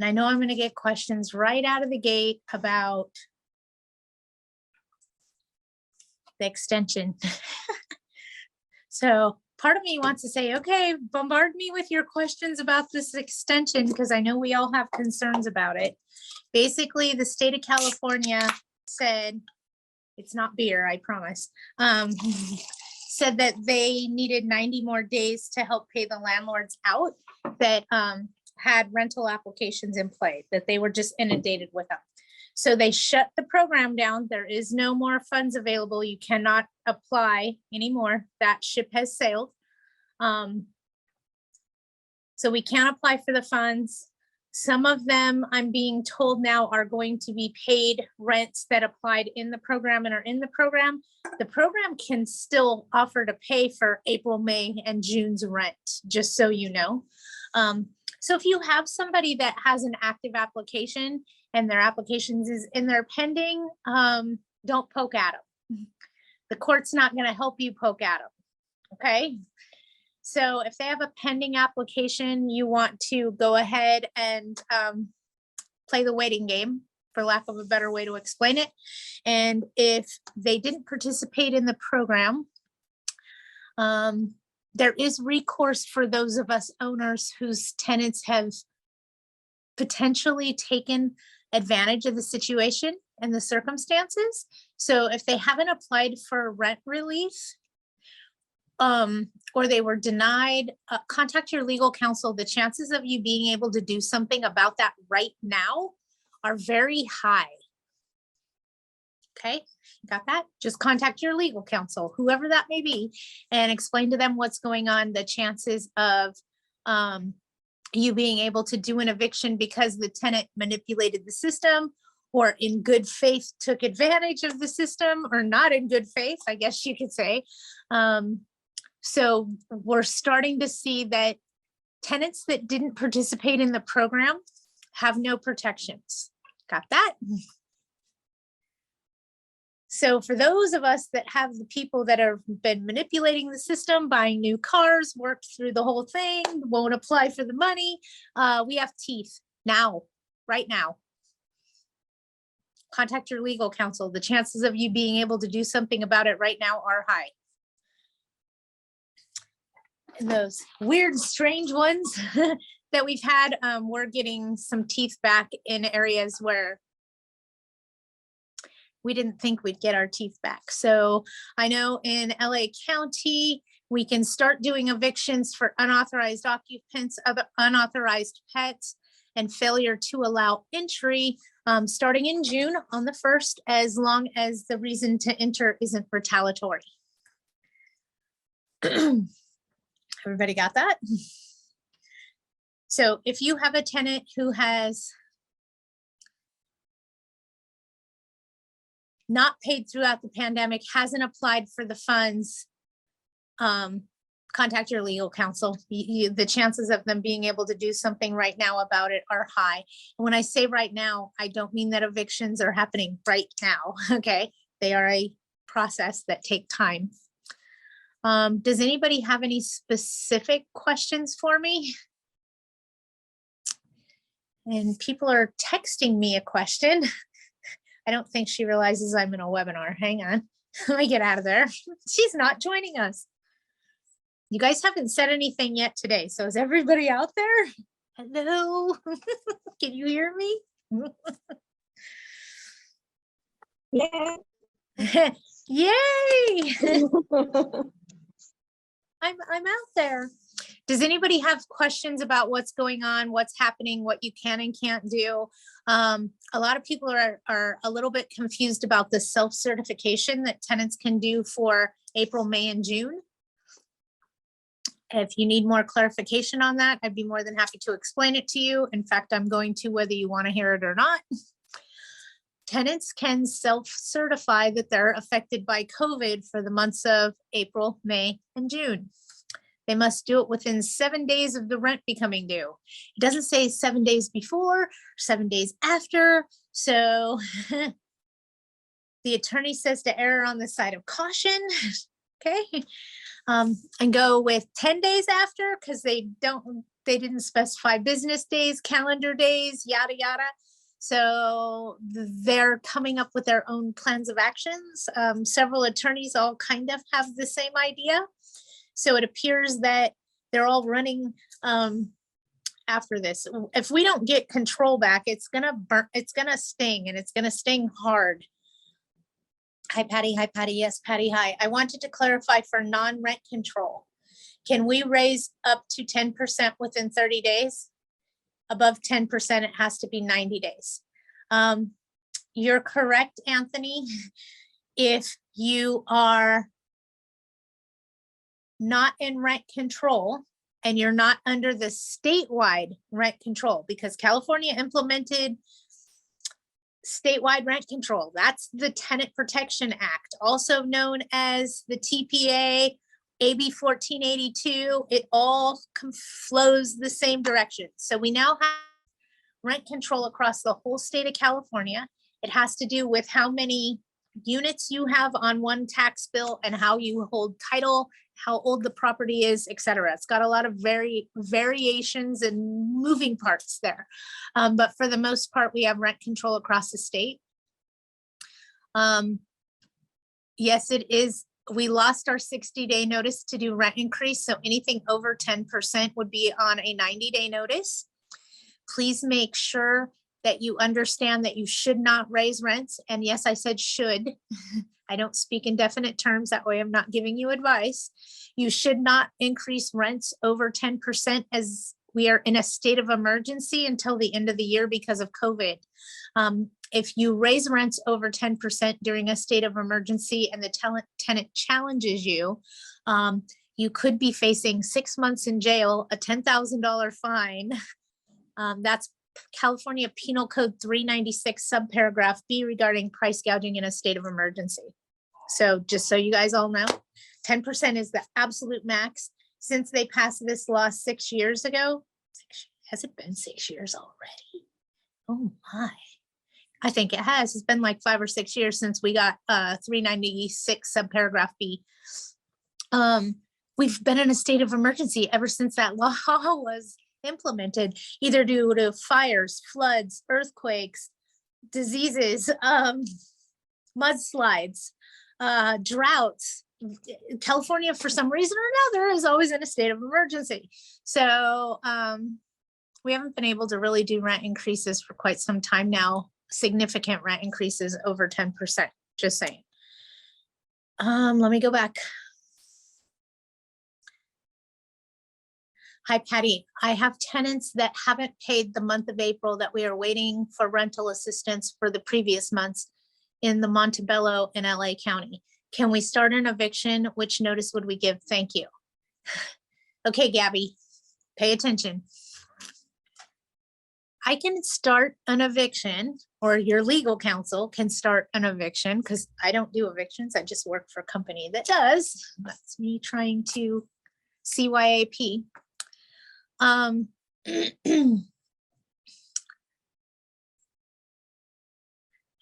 And I know I'm going to get questions right out of the gate about the extension. So part of me wants to say, okay, bombard me with your questions about this extension, because I know we all have concerns about it. Basically, the state of California said, it's not beer, I promise, said that they needed 90 more days to help pay the landlords out that had rental applications in play, that they were just inundated with them. So they shut the program down. There is no more funds available. You cannot apply anymore. That ship has sailed. So we can't apply for the funds. Some of them, I'm being told now, are going to be paid rents that applied in the program and are in the program. The program can still offer to pay for April, May, and June's rent, just so you know. So if you have somebody that has an active application and their applications is in their pending, don't poke at them. The court's not going to help you poke at them. Okay. So if they have a pending application, you want to go ahead and play the waiting game, for lack of a better way to explain it. And if they didn't participate in the program, there is recourse for those of us owners whose tenants have potentially taken advantage of the situation and the circumstances. So if they haven't applied for rent relief, or they were denied, contact your legal counsel. The chances of you being able to do something about that right now are very high. Okay, got that? Just contact your legal counsel, whoever that may be, and explain to them what's going on, the chances of you being able to do an eviction because the tenant manipulated the system, or in good faith took advantage of the system, or not in good faith, I guess you could say. So we're starting to see that tenants that didn't participate in the program have no protections. Got that? So for those of us that have the people that have been manipulating the system, buying new cars, worked through the whole thing, won't apply for the money, we have teeth now, right now. Contact your legal counsel. The chances of you being able to do something about it right now are high. And those weird, strange ones that we've had, we're getting some teeth back in areas where we didn't think we'd get our teeth back. So I know in LA County, we can start doing evictions for unauthorized occupants, other unauthorized pets, and failure to allow entry starting in June on the 1st, as long as the reason to enter isn't retaliatory. Everybody got that? So if you have a tenant who has not paid throughout the pandemic, hasn't applied for the funds, contact your legal counsel. The chances of them being able to do something right now about it are high. And when I say right now, I don't mean that evictions are happening right now, okay? They are a process that take time. Does anybody have any specific questions for me? And people are texting me a question. I don't think she realizes I'm in a webinar. Hang on, let me get out of there. She's not joining us. You guys haven't said anything yet today. So is everybody out there? Hello, can you hear me? Yeah. Yay. I'm out there. Does anybody have questions about what's going on, what's happening, what you can and can't do? A lot of people are a little bit confused about the self-certification that tenants can do for April, May, and June. If you need more clarification on that, I'd be more than happy to explain it to you. In fact, I'm going to, whether you want to hear it or not. Tenants can self-certify that they're affected by COVID for the months of April, May, and June. They must do it within 7 days of the rent becoming due. It doesn't say 7 days before, 7 days after. So the attorney says to err on the side of caution, okay? And go with 10 days after, because they They didn't specify business days, calendar days, yada, yada. So they're coming up with their own plans of actions. Several attorneys all kind of have the same idea. So it appears that they're all running after this. If we don't get control back, it's gonna burn, it's gonna sting, and it's gonna sting hard. Hi, Patty. Hi, Patty. Yes, Patty. Hi. I wanted to clarify for non-rent control. Can we raise up to 10% within 30 days? Above 10%, it has to be 90 days. You're correct, Anthony. If you are not in rent control and you're not under the statewide rent control, because California implemented statewide rent control. That's the Tenant Protection Act, also known as the TPA, AB 1482. It all flows the same direction. So we now have rent control across the whole state of California. It has to do with how many units you have on one tax bill and how you hold title, how old the property is, et cetera. It's got a lot of variations and moving parts there. But for the most part, we have rent control across the state. Yes, it is. We lost our 60-day notice to do rent increase. So anything over 10% would be on a 90-day notice. Please make sure that you understand that you should not raise rents. And yes, I said should. I don't speak in definite terms. That way I'm not giving you advice. You should not increase rents over 10% as we are in a state of emergency until the end of the year because of COVID. If you raise rents over 10% during a state of emergency and the tenant challenges you, you could be facing 6 months in jail, a $10,000 fine. That's California Penal Code 396 subparagraph B regarding price gouging in a state of emergency. So just so you guys all know, 10% is the absolute max. Since they passed this law 6 years ago, has it been 6 years already? Oh my, I think it has. It's been like 5 or 6 years since we got 396 subparagraph B. We've been in a state of emergency ever since that law was implemented, either due to fires, floods, earthquakes, diseases, mudslides, droughts. California, for some reason or another, is always in a state of emergency. So we haven't been able to really do rent increases for quite some time now, significant rent increases over 10%, just saying. Let me go back. Hi, Patty. I have tenants that haven't paid the month of April that we are waiting for rental assistance for the previous months in the Montebello and LA County. Can we start an eviction? Which notice would we give? Thank you. Okay, Gabby, pay attention. I can start an eviction, or your legal counsel can start an eviction, because I don't do evictions. I just work for a company that does. That's me trying to CYAP.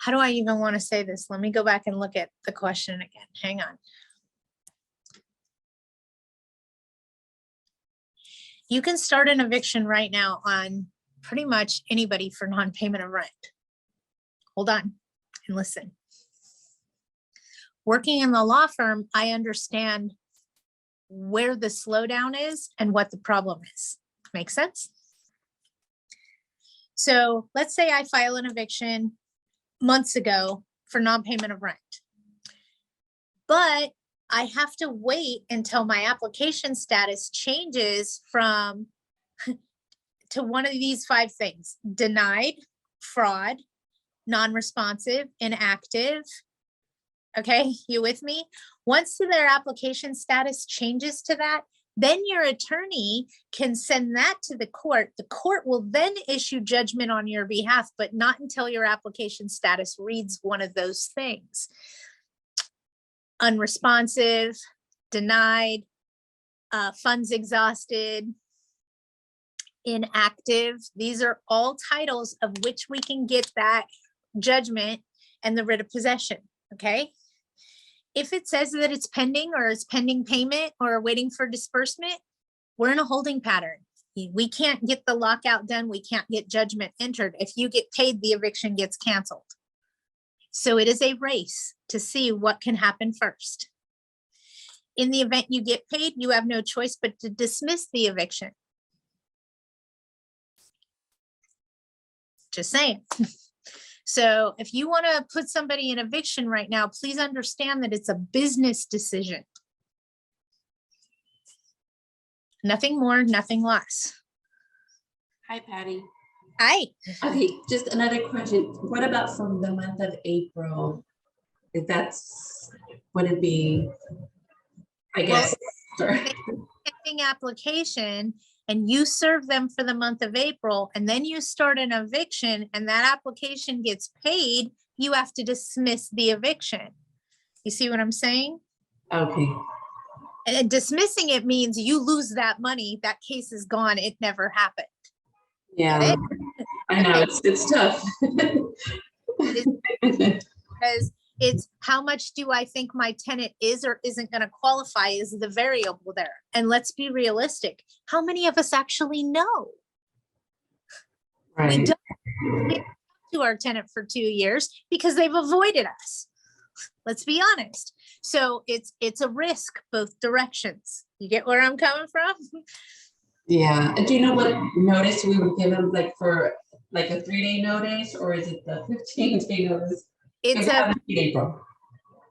How do I even want to say this? Let me go back and look at the question again. Hang on. You can start an eviction right now on pretty much anybody for non-payment of rent. Hold on and listen. Working in the law firm, I understand where the slowdown is and what the problem is. Make sense? So let's say I file an eviction months ago for non-payment of rent, but I have to wait until my application status changes from to one of these 5 things: denied, fraud, non-responsive, inactive. Okay, you with me? Once their application status changes to that, then your attorney can send that to the court. The court will then issue judgment on your behalf, but not until your application status reads one of those things: unresponsive, denied, funds exhausted, inactive. These are all titles of which we can get that judgment and the writ of possession. Okay. If it says that it's pending, or it's pending payment, or waiting for disbursement, we're in a holding pattern. We can't get the lockout done. We can't get judgment entered. If you get paid, the eviction gets canceled. So it is a race to see what can happen first. In the event you get paid, you have no choice but to dismiss the eviction. Just saying. So if you want to put somebody in eviction right now, please understand that it's a business decision. Nothing more, nothing less. Hi, Patty. Hi. Okay, just another question. What about from the month of April? If that's, would it be, I guess. Well, pending application and you serve them for the month of April, and then you start an eviction and that application gets paid, you have to dismiss the eviction. You see what I'm saying? Okay. And dismissing it means you lose that money. That case is gone. It never happened. Yeah, I know, it's tough. Because it's how much do I think my tenant is or isn't going to qualify is the variable there. And let's be realistic. How many of us actually know? Right. We don't get to our tenant for 2 years because they've avoided us. Let's be honest. So it's a risk both directions. You get where I'm coming from? Yeah. And do you know what notice we would give them, like for like a 3-day notice, or is it the 15-day notice? It's April.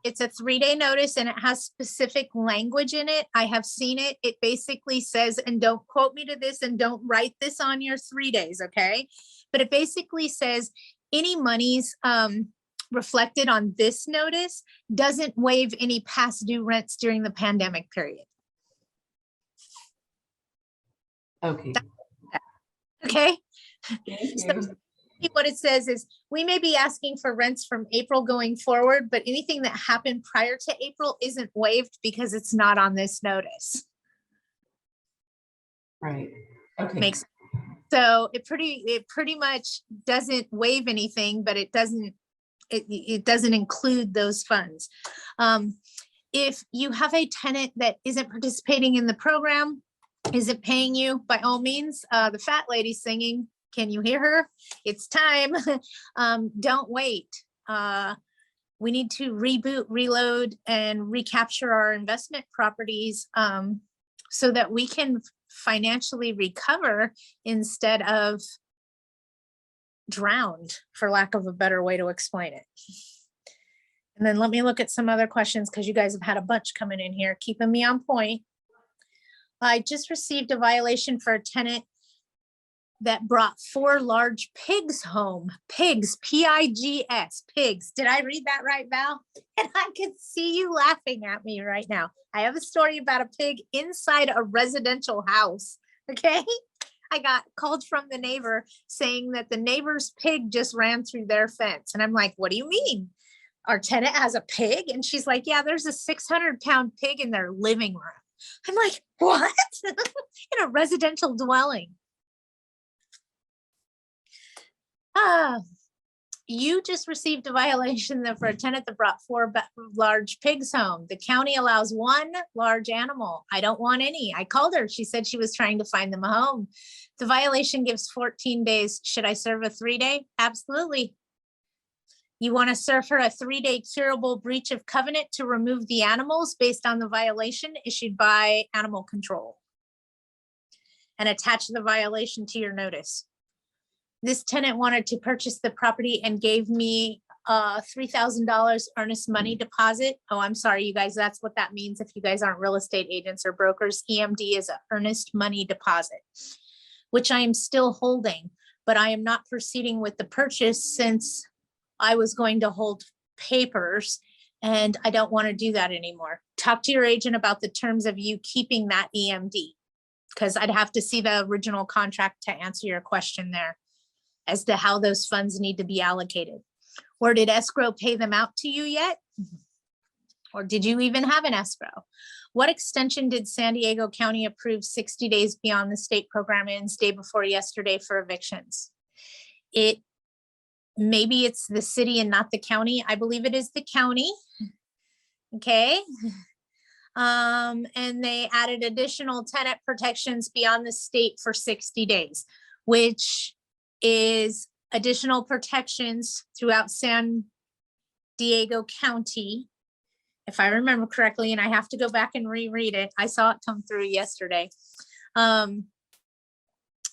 It's a 3-day notice and it has specific language in it. I have seen it. It basically says, and don't quote me to this and don't write this on your 3 days, okay? But it basically says any monies reflected on this notice doesn't waive any past due rents during the pandemic period. Okay. Okay. Thank So what it says is we may be asking for rents from April going forward, but anything that happened prior to April isn't waived because it's not on this notice. Right. Okay. Makes sense. So it pretty much doesn't waive anything, but it doesn't include those funds. If you have a tenant that isn't participating in the program, isn't paying you, by all means, the fat lady singing, can you hear her? It's time. Don't wait. We need to reboot, reload, and recapture our investment properties so that we can financially recover instead of drowned, for lack of a better way to explain it. And then let me look at some other questions because you guys have had a bunch coming in here, keeping me on point. I just received a violation for a tenant that brought 4 large pigs home. Pigs, P-I-G-S, pigs. Did I read that right, Val? And I could see you laughing at me right now. I have a story about a pig inside a residential house, okay? I got called from the neighbor saying that the neighbor's pig just ran through their fence. And I'm like, what do you mean? Our tenant has a pig? And she's like, yeah, there's a 600-pound pig in their living room. I'm like, what? In a residential dwelling. You just received a violation for a tenant that brought 4 large pigs home. The county allows 1 large animal. I don't want any. I called her. She said she was trying to find them a home. The violation gives 14 days. Should I serve a 3-day? Absolutely. You want to serve her a 3-day curable breach of covenant to remove the animals based on the violation issued by animal control, and attach the violation to your notice. This tenant wanted to purchase the property and gave me $3,000 earnest money deposit. Oh, I'm sorry, you guys. That's what that means. If you guys aren't real estate agents or brokers, EMD is an earnest money deposit, which I am still holding, but I am not proceeding with the purchase since I was going to hold papers and I don't want to do that anymore. Talk to your agent about the terms of you keeping that EMD, because I'd have to see the original contract to answer your question there as to how those funds need to be allocated. Or did escrow pay them out to you yet? Or did you even have an escrow? What extension did San Diego County approve 60 days beyond the state program ends day before yesterday for evictions? Maybe it's the city and not the county. I believe it is the county. Okay. And they added additional tenant protections beyond the state for 60 days, which is additional protections throughout San Diego County, if I remember correctly, and I have to go back and reread it. I saw it come through yesterday.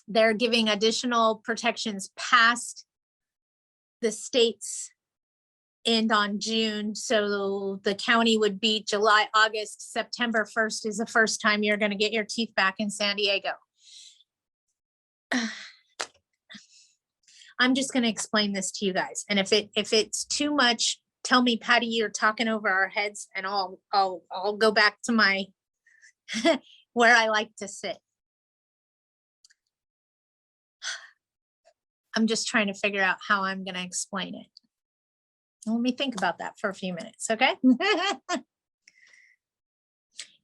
They're giving additional protections past the state's end on June. So the county would be July, August, September 1st is the first time you're going to get your teeth back in San Diego. I'm just going to explain this to you guys. And if it's too much, tell me, Patty, you're talking over our heads, and I'll go back to my where I like to sit. I'm just trying to figure out how I'm going to explain it. Let me think about that for a few minutes, okay?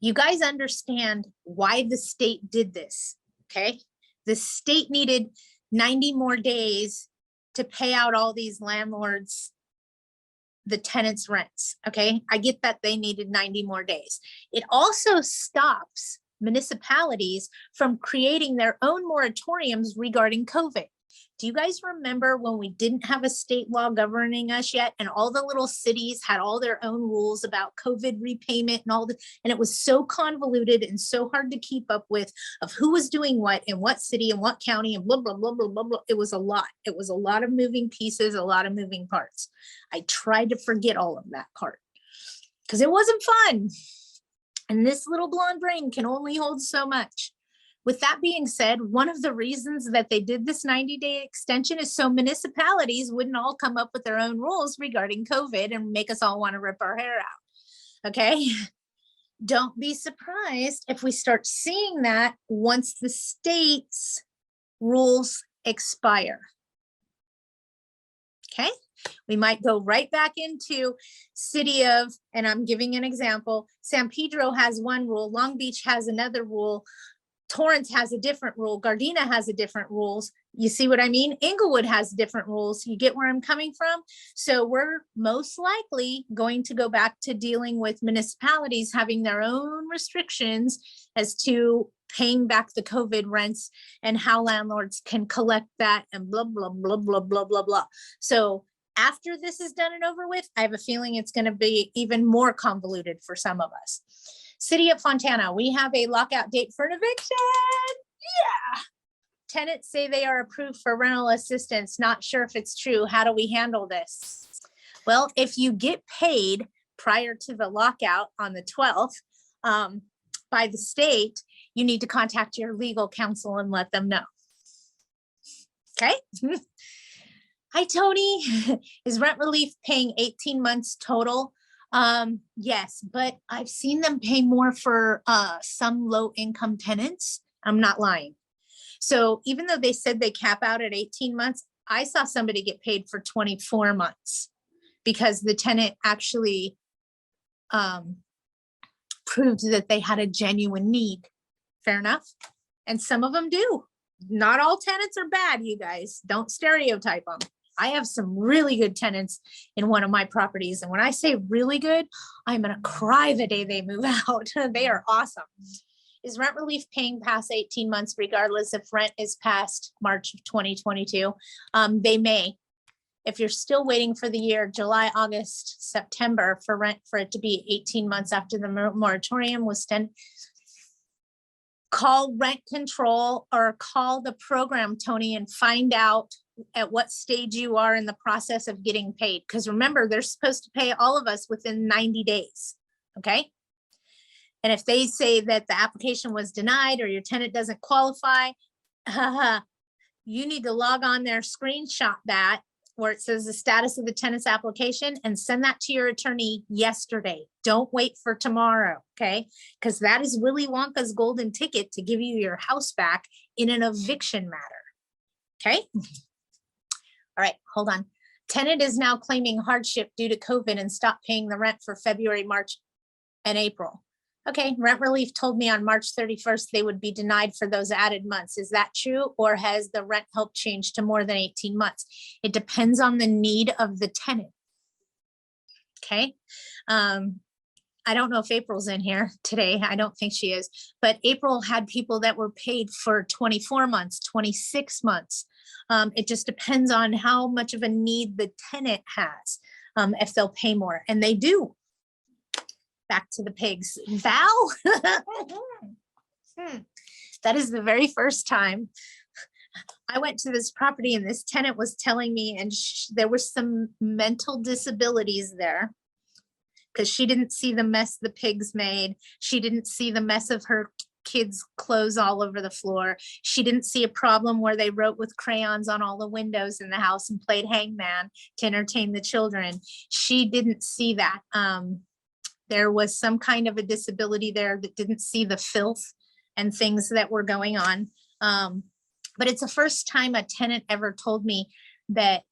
You guys understand why the state did this, okay? The state needed 90 more days to pay out all these landlords, the tenants' rents, okay? I get that they needed 90 more days. It also stops municipalities from creating their own moratoriums regarding COVID. Do you guys remember when we didn't have a state law governing us yet, and all the little cities had all their own rules about COVID repayment and all that, and it was so convoluted and so hard to keep up with of who was doing what in what city and what county and blah, blah, blah, blah, blah, blah. It was a lot. It was a lot of moving pieces, a lot of moving parts. I tried to forget all of that part because it wasn't fun. And this little blonde brain can only hold so much. With that being said, one of the reasons that they did this 90-day extension is so municipalities wouldn't all come up with their own rules regarding COVID and make us all want to rip our hair out. Okay. Don't be surprised if we start seeing that once the state's rules expire. Okay. We might go right back into city of, and I'm giving an example, San Pedro has one rule, Long Beach has another rule, Torrance has a different rule. Gardena has a different rules. You see what I mean? Inglewood has different rules. You get where I'm coming from? So we're most likely going to go back to dealing with municipalities having their own restrictions as to paying back the COVID rents and how landlords can collect that and blah, blah, blah, blah, blah, blah, blah. So after this is done and over with, I have a feeling it's going to be even more convoluted for some of us. City of Fontana, we have a lockout date for an eviction. Yeah. Tenants say they are approved for rental assistance. Not sure if it's true. How do we handle this? Well, if you get paid prior to the lockout on the 12th by the state, you need to contact your legal counsel and let them know. Okay. Hi, Tony. Is rent relief paying 18 months total? Yes, but I've seen them pay more for some low income tenants. I'm not lying. So even though they said they cap out at 18 months, I saw somebody get paid for 24 months because the tenant actually proved that they had a genuine need. Fair enough. And some of them do. Not all tenants are bad, you guys. Don't stereotype them. I have some really good tenants in one of my properties. And when I say really good, I'm going to cry the day they move out. They are awesome. Is rent relief paying past 18 months, regardless if rent is past March of 2022? They may. If you're still waiting for the year, July, August, September for rent for it to be 18 months after the moratorium was done, call rent control or call the program, Tony, and find out at what stage you are in the process of getting paid. Because remember, they're supposed to pay all of us within 90 days. Okay. And if they say that the application was denied or your tenant doesn't qualify, you need to log on there, screenshot that where it says the status of the tenant's application and send that to your attorney yesterday. Don't wait for tomorrow. Okay. Because that is Willy Wonka's golden ticket to give you your house back in an eviction matter. Okay. All right, hold on. Tenant is now claiming hardship due to COVID and stopped paying the rent for February, March, and April. Okay, rent relief told me on March 31st they would be denied for those added months. Is that true? Or has the rent help changed to more than 18 months? It depends on the need of the tenant. Okay. I don't know if April's in here today. I don't think she is, but April had people that were paid for 24 months, 26 months. It just depends on how much of a need the tenant has, if they'll pay more, and they do. Back to the pigs. Val? That is the very first time I went to this property and this tenant was telling me, and there was some mental disabilities there, because she didn't see the mess the pigs made. She didn't see the mess of her kids' clothes all over the floor. She didn't see a problem where they wrote with crayons on all the windows in the house and played hangman to entertain the children. She didn't see that. There was some kind of a disability there that didn't see the filth and things that were going on. But it's the first time a tenant ever told me that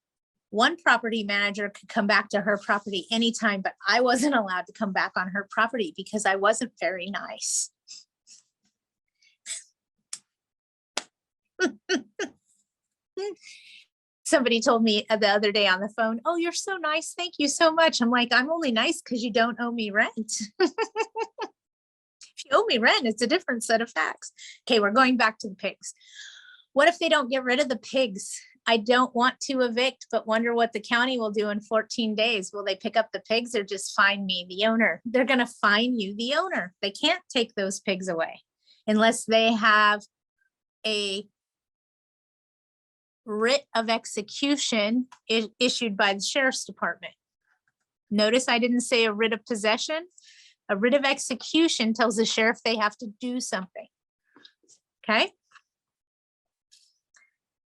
one property manager could come back to her property anytime, but I wasn't allowed to come back on her property because I wasn't very nice. Somebody told me the other day on the phone, "Oh, you're so nice. Thank you so much." I'm like, I'm only nice because you don't owe me rent. If you owe me rent, it's a different set of facts. Okay, we're going back to the pigs. What if they don't get rid of the pigs? I don't want to evict, but wonder what the county will do in 14 days. Will they pick up the pigs or just fine me, the owner? They're going to fine you, the owner. They can't take those pigs away unless they have a writ of execution issued by the sheriff's department. Notice I didn't say a writ of possession. A writ of execution tells the sheriff they have to do something. Okay.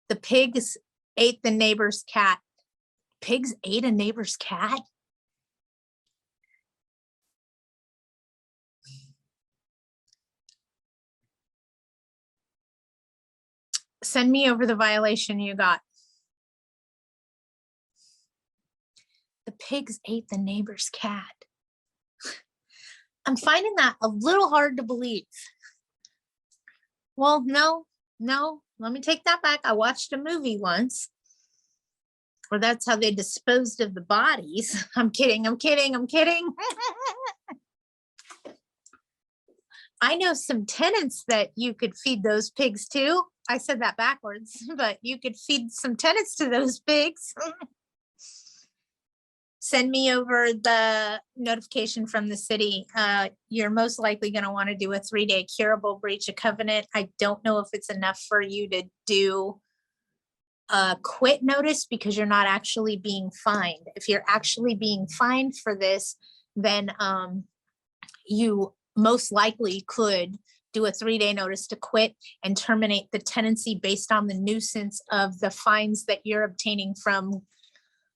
The pigs ate the neighbor's cat. Pigs ate a neighbor's cat? Send me over the violation you got. The pigs ate the neighbor's cat. I'm finding that a little hard to believe. Well, no, let me take that back. I watched a movie once where that's how they disposed of the bodies. I'm kidding. I know some tenants that you could feed those pigs to. I said that backwards, but you could feed some tenants to those pigs. Send me over the notification from the city. You're most likely going to want to do a 3-day curable breach of covenant. I don't know if it's enough for you to do a quit notice because you're not actually being fined. If you're actually being fined for this, then you most likely could do a 3-day notice to quit and terminate the tenancy based on the nuisance of the fines that you're obtaining from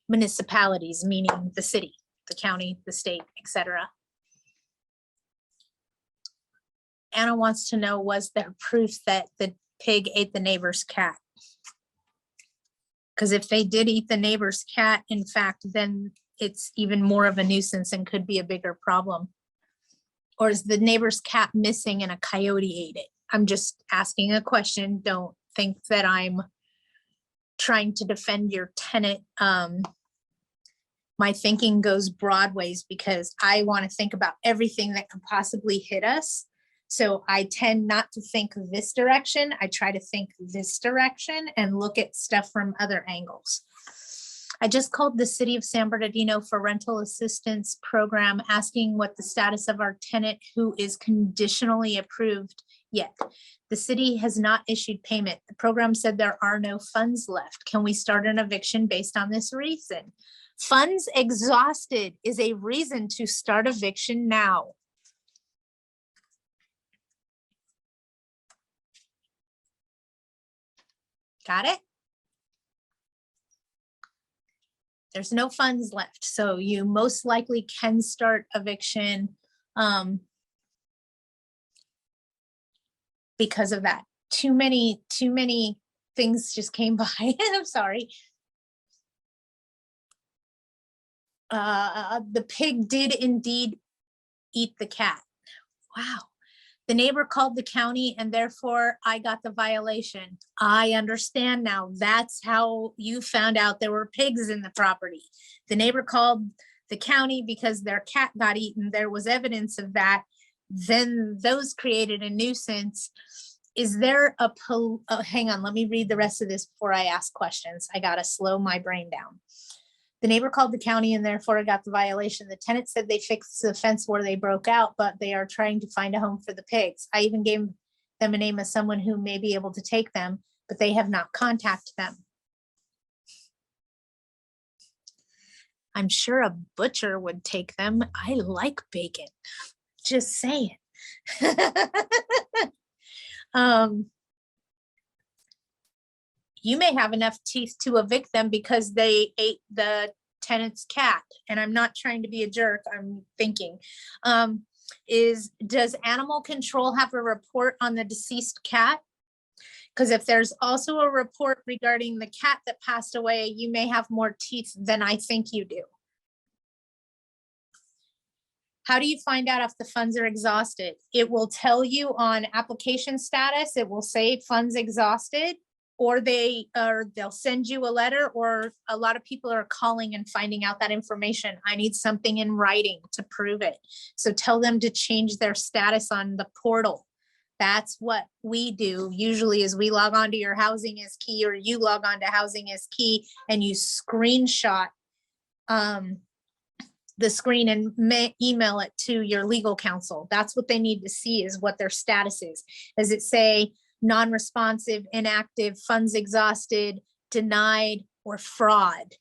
municipalities, meaning the city, the county, the state, etc. Anna wants to know, was there proof that the pig ate the neighbor's cat? Because if they did eat the neighbor's cat, in fact, then it's even more of a nuisance and could be a bigger problem. Or is the neighbor's cat missing and a coyote ate it? I'm just asking a question. Don't think that I'm trying to defend your tenant. My thinking goes broad ways because I want to think about everything that could possibly hit us. So I tend not to think this direction. I try to think this direction and look at stuff from other angles. I just called the city of San Bernardino for rental assistance program, asking what the status of our tenant who is conditionally approved yet. The city has not issued payment. The program said there are no funds left. Can we start an eviction based on this reason? Funds exhausted is a reason to start eviction now. Got it? There's no funds left, so you most likely can start eviction because of that. Too many things just came by. I'm sorry. The pig did indeed eat the cat. Wow. The neighbor called the county and therefore I got the violation. I understand now. That's how you found out there were pigs in the property. The neighbor called the county because their cat got eaten, there was evidence of that, then those created a nuisance. Is there a, hang on, let me read the rest of this before I ask questions. I gotta slow my brain down. The neighbor called the county and therefore got the violation. The tenant said they fixed the fence where they broke out, but they are trying to find a home for the pigs. I even gave them a name of someone who may be able to take them, but they have not contacted them. I'm sure a butcher would take them. I like bacon. Just saying. You may have enough teeth to evict them because they ate the tenant's cat. And I'm not trying to be a jerk, I'm thinking. Does animal control have a report on the deceased cat? Because if there's also a report regarding the cat that passed away, you may have more teeth than I think you do. How do you find out if the funds are exhausted? It will tell you on application status, it will say funds exhausted, or they'll send you a letter, or a lot of people are calling and finding out that information. I need something in writing to prove it. So tell them to change their status on the portal. That's what we do usually, is we log on to your housing is key, or you log on to housing is key, and you screenshot the screen and email it to your legal counsel. That's what they need to see, is what their status is. Does it say non-responsive, inactive, funds exhausted, denied, or fraud?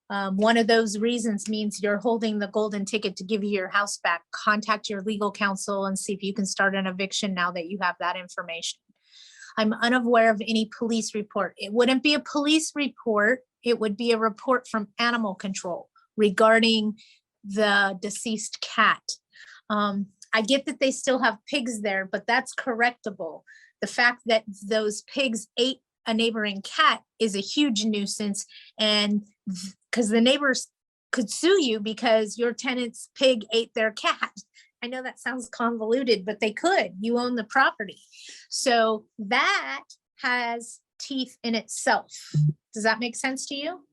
One of those reasons means you're holding the golden ticket to give you your house back. Contact your legal counsel and see if you can start an eviction now that you have that information. I'm unaware of any police report. It wouldn't be a police report. It would be a report from animal control regarding the deceased cat. I get that they still have pigs there, but that's correctable. The fact that those pigs ate a neighboring cat is a huge nuisance, and because the neighbors could sue you because your tenant's pig ate their cat. I know that sounds convoluted, but they could. You own the property. So that has teeth in itself. Does that make sense to you?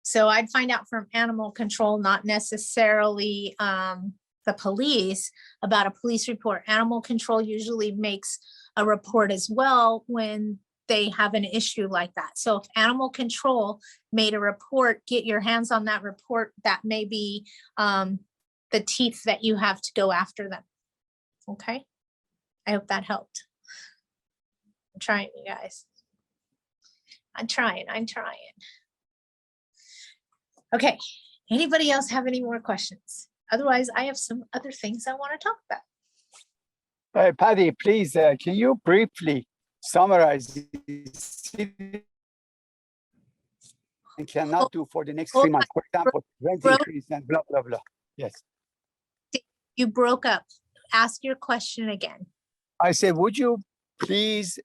So I'd find out from animal control, not necessarily the police, about a police report. Animal control usually makes a report as well when they have an issue like that. So if animal control made a report, get your hands on that report. That may be the teeth that you have to go after them. Okay. I hope that helped. I'm trying, you guys. I'm trying. Okay, anybody else have any more questions? Otherwise, I have some other things I want to talk about. Patty, please, can you briefly summarize and cannot do for the next 3 months? For example, rent increase and blah, blah, blah. Yes. You broke up. Ask your question again. I said, would you please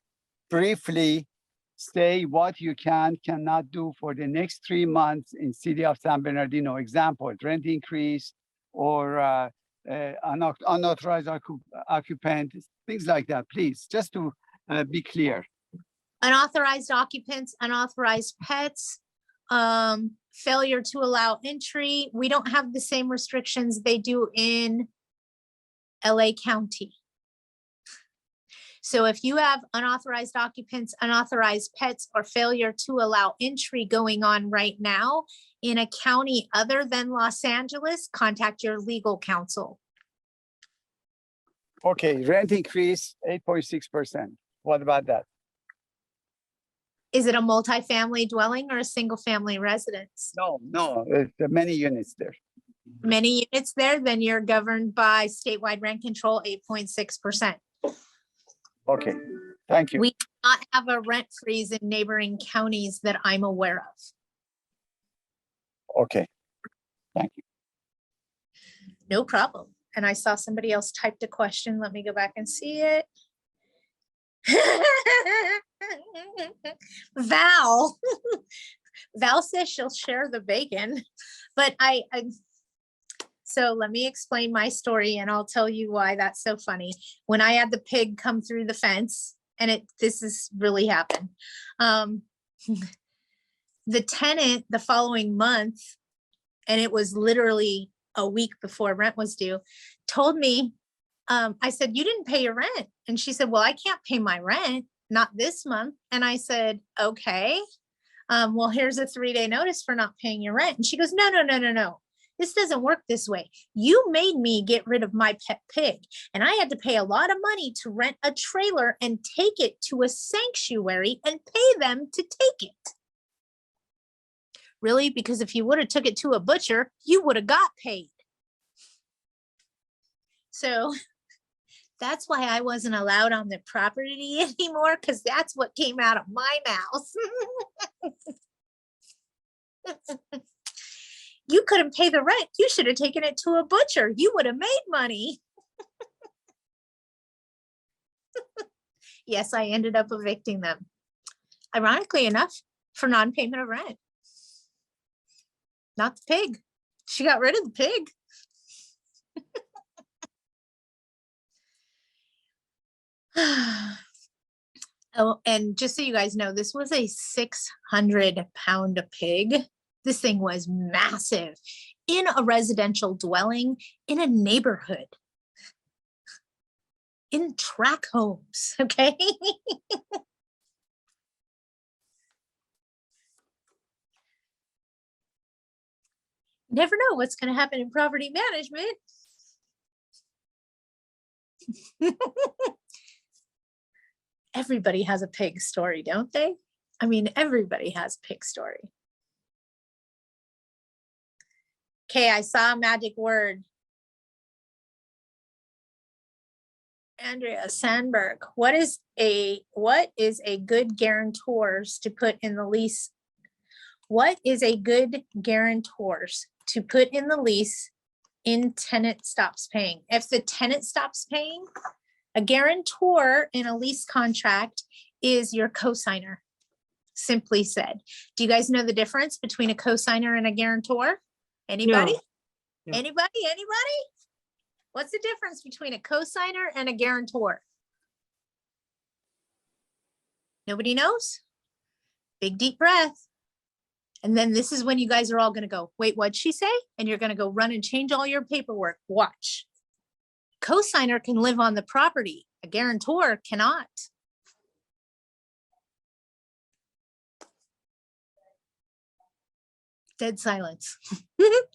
briefly say what you cannot do for the next 3 months in city of San Bernardino? Example, rent increase or unauthorized occupant, things like that, please, just to be clear. Unauthorized occupants, unauthorized pets, failure to allow entry. We don't have the same restrictions they do in LA County. So if you have unauthorized occupants, unauthorized pets, or failure to allow entry going on right now in a county other than Los Angeles, contact your legal counsel. Okay, rent increase 8.6%. What about that? Is it a multifamily dwelling or a single family residence? No, there are many units there. Many units there, then you're governed by statewide rent control 8.6%. Okay, thank you. We do not have a rent freeze in neighboring counties that I'm aware of. Okay, thank you. No problem. And I saw somebody else typed a question. Let me go back and see it. Val. Val says she'll share the bacon, but so let me explain my story and I'll tell you why that's so funny. When I had the pig come through the fence, and this is really happened. the tenant the following month, and it was literally a week before rent was due, told me, I said, you didn't pay your rent. And she said, well, I can't pay my rent, not this month. And I said, okay, well, here's a 3-day notice for not paying your rent. And she goes, no, no, no, no, no. This doesn't work this way. You made me get rid of my pet pig, and I had to pay a lot of money to rent a trailer and take it to a sanctuary and pay them to take it. Really? Because if you would have took it to a butcher, you would have got paid. So that's why I wasn't allowed on the property anymore, because that's what came out of my mouth. You couldn't pay the rent. You should have taken it to a butcher. You would have made money. Yes, I ended up evicting them. Ironically enough, for non-payment of rent. Not the pig. She got rid of the pig. Oh, and just so you guys know, this was a 600-pound pig. This thing was massive in a residential dwelling in a neighborhood, in tract homes. Okay. Never know what's going to happen in property management. Everybody has a pig story, don't they? I mean, everybody has a pig story. Okay, I saw a magic word. Andrea Sandberg, what is a good guarantors to put in the lease? What is a good guarantors to put in the lease in tenant stops paying? If the tenant stops paying, a guarantor in a lease contract is your cosigner, simply said. Do you guys know the difference between a cosigner and a guarantor? Anybody? No. Anybody? Anybody? What's the difference between a cosigner and a guarantor? Nobody knows? Big deep breath. And then this is when you guys are all going to go, wait, what'd she say? And you're going to go run and change all your paperwork. Watch. Cosigner can live on the property. A guarantor cannot. Dead silence.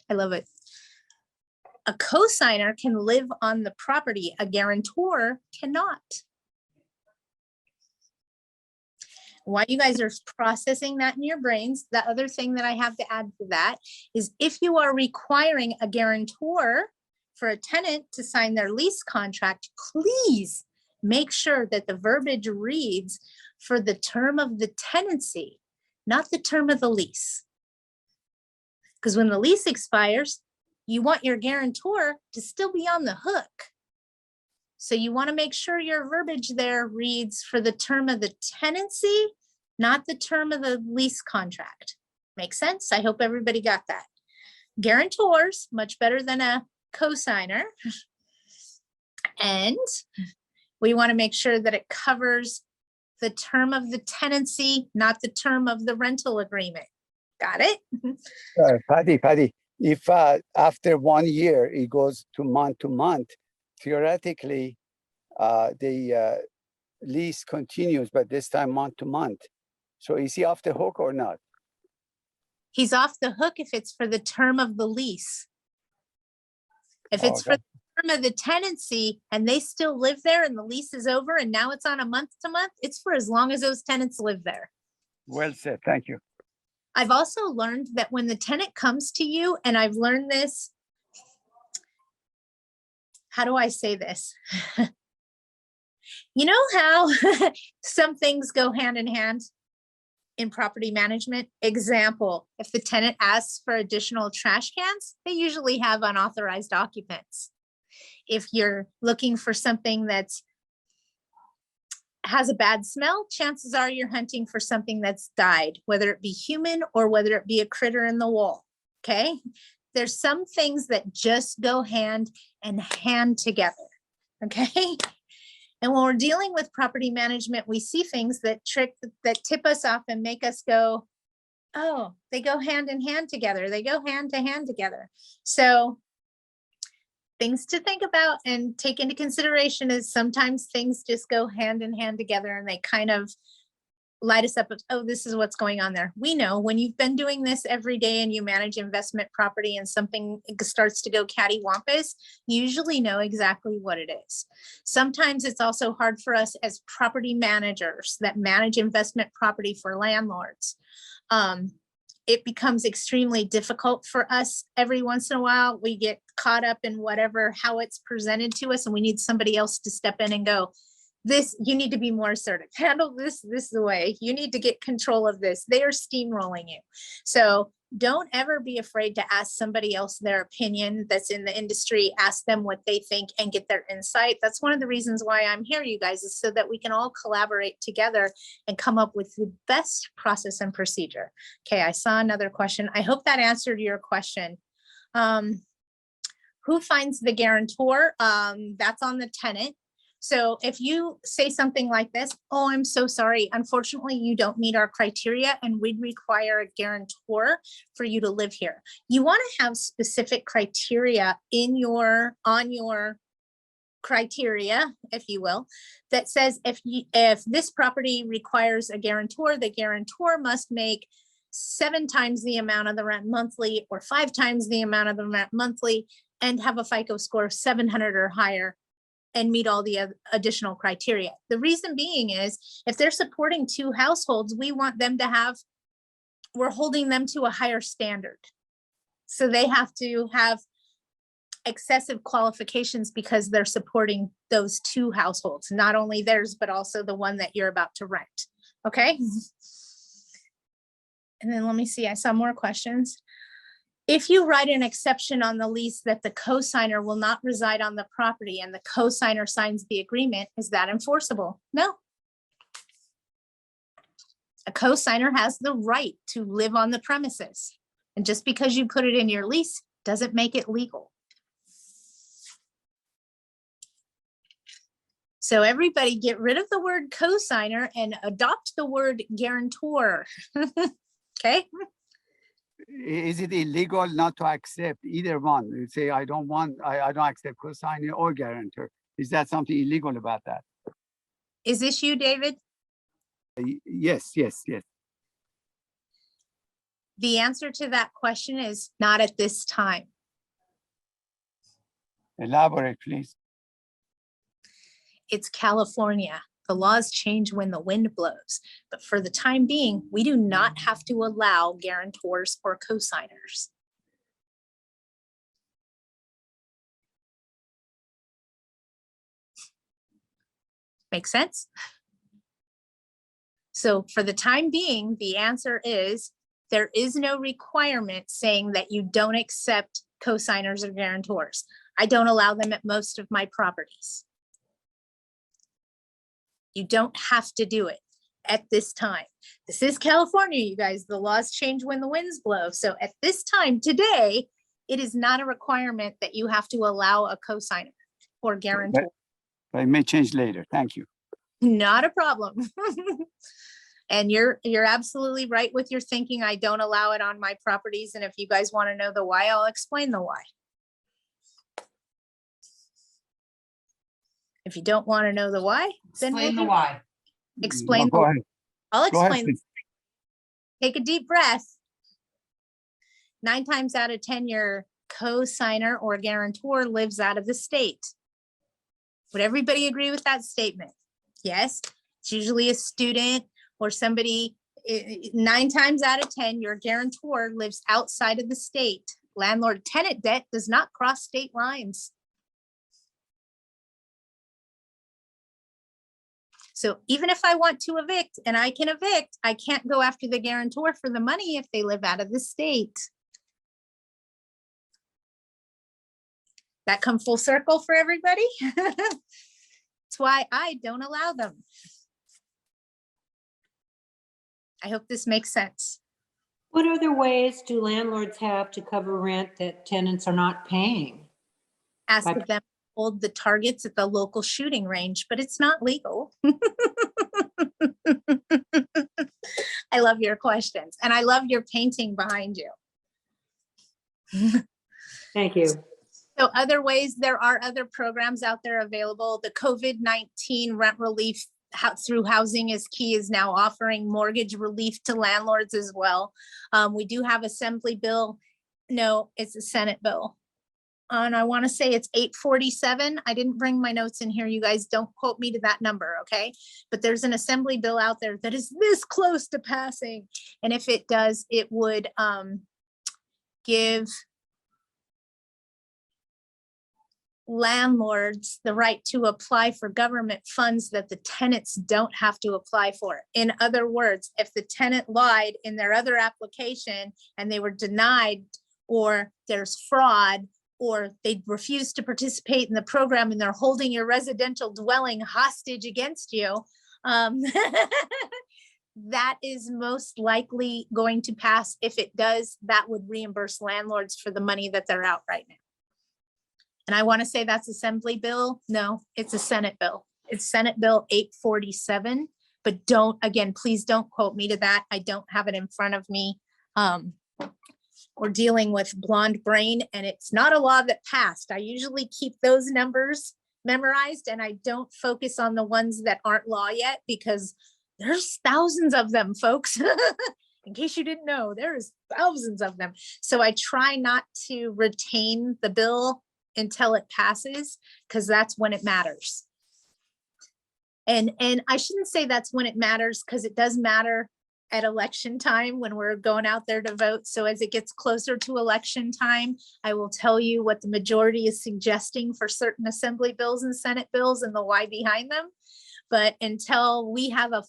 I love it. A cosigner can live on the property. A guarantor cannot. While you guys are processing that in your brains, the other thing that I have to add to that is if you are requiring a guarantor for a tenant to sign their lease contract, please make sure that the verbiage reads for the term of the tenancy, not the term of the lease. Because when the lease expires, you want your guarantor to still be on the hook. So you want to make sure your verbiage there reads for the term of the tenancy, not the term of the lease contract. Make sense? I hope everybody got that. Guarantors, much better than a cosigner. And we want to make sure that it covers the term of the tenancy, not the term of the rental agreement. Got it? Patty, if after 1 year it goes to month, theoretically, the lease continues, but this time month to month. So is he off the hook or not? He's off the hook if it's for the term of the lease. If it's for the term of the tenancy and they still live there and the lease is over and now it's on a month to month, it's for as long as those tenants live there. Well said, thank you. I've also learned that when the tenant comes to you, and I've learned this, how do I say this? You know how some things go hand in hand in property management? Example, if the tenant asks for additional trash cans, they usually have unauthorized occupants. If you're looking for something that's has a bad smell, chances are you're hunting for something that's died, whether it be human or whether it be a critter in the wall. Okay. There's some things that just go hand in hand together. Okay. And when we're dealing with property management, we see things that tip us off and make us go, Oh, they go hand in hand together. They go hand to hand together. So things to think about and take into consideration is sometimes things just go hand in hand together and they kind of light us up of, oh, this is what's going on there. We know when you've been doing this every day and you manage investment property and something starts to go cattywampus, you usually know exactly what it is. Sometimes it's also hard for us as property managers that manage investment property for landlords. It becomes extremely difficult for us every once in a while. We get caught up in whatever, how it's presented to us, and we need somebody else to step in and go, this, you need to be more assertive. Handle this way. You need to get control of this. They are steamrolling you. So don't ever be afraid to ask somebody else their opinion that's in the industry. Ask them what they think and get their insight. That's one of the reasons why I'm here, you guys, is so that we can all collaborate together and come up with the best process and procedure. Okay, I saw another question. I hope that answered your question. Who finds the guarantor? That's on the tenant. So if you say something like this, oh, I'm so sorry. Unfortunately, you don't meet our criteria and we'd require a guarantor for you to live here. You want to have specific criteria in on your criteria, if you will, that says if this property requires a guarantor, the guarantor must make 7 times the amount of the rent monthly or 5 times the amount of the rent monthly and have a FICO score of 700 or higher and meet all the additional criteria. The reason being is if they're supporting 2 households, we want them to have, we're holding them to a higher standard. So they have to have excessive qualifications because they're supporting those 2 households, not only theirs, but also the one that you're about to rent. Okay. And then let me see, I saw more questions. If you write an exception on the lease that the cosigner will not reside on the property and the cosigner signs the agreement, is that enforceable? No. A cosigner has the right to live on the premises. And just because you put it in your lease doesn't make it legal. So everybody get rid of the word cosigner and adopt the word guarantor. Okay. Is it illegal not to accept either one? You say, I don't accept cosigner or guarantor. Is that something illegal about that? Is this you, David? Yes. The answer to that question is not at this time. Elaborate, please. It's California. The laws change when the wind blows, but for the time being, we do not have to allow guarantors or cosigners. Make sense? So for the time being, the answer is there is no requirement saying that you don't accept cosigners or guarantors. I don't allow them at most of my properties. You don't have to do it at this time. This is California, you guys. The laws change when the winds blow. So at this time today, it is not a requirement that you have to allow a cosigner or guarantor. But it may change later. Thank you. Not a problem. And you're absolutely right with your thinking. I don't allow it on my properties. And if you guys want to know the why, I'll explain the why. If you don't want to know the why, then Explain the why. Explain. Go ahead. I'll Go ahead, explain. please. Take a deep breath. 9 times out of 10, your co-signer or guarantor lives out of the state. Would everybody agree with that statement? Yes, it's usually a student or somebody. 9 times out of 10, your guarantor lives outside of the state. Landlord-tenant debt does not cross state lines. So even if I want to evict and I can evict, I can't go after the guarantor for the money if they live out of the state. That come full circle for everybody? That's why I don't allow them. I hope this makes sense. What other ways do landlords have to cover rent that tenants are not paying? Ask Like- them to hold the targets at the local shooting range, but it's not legal. I love your questions and I love your painting behind you. Thank you. So other ways, there are other programs out there available. The COVID-19 rent relief through Housing is Key is now offering mortgage relief to landlords as well. We do have Assembly bill. No, it's a Senate bill. And I want to say it's 847. I didn't bring my notes in here. You guys don't quote me to that number, okay? But there's an Assembly bill out there that is this close to passing. And if it does, it would give landlords the right to apply for government funds that the tenants don't have to apply for. In other words, if the tenant lied in their other application and they were denied, or there's fraud, or they refuse to participate in the program and they're holding your residential dwelling hostage against you, that is most likely going to pass. If it does, that would reimburse landlords for the money that they're out right now. And I want to say that's Assembly bill. No, it's a Senate bill. It's Senate Bill 847, but again, please don't quote me to that. I don't have it in front of me. We're dealing with blonde brain and it's not a law that passed. I usually keep those numbers memorized and I don't focus on the ones that aren't law yet because there's thousands of them, folks. In case you didn't know, there's thousands of them. So I try not to retain the bill until it passes, because that's when it matters. And I shouldn't say that's when it matters, because it does matter at election time when we're going out there to vote. So as it gets closer to election time, I will tell you what the majority is suggesting for certain Assembly bills and Senate bills and the why behind them. But until we have a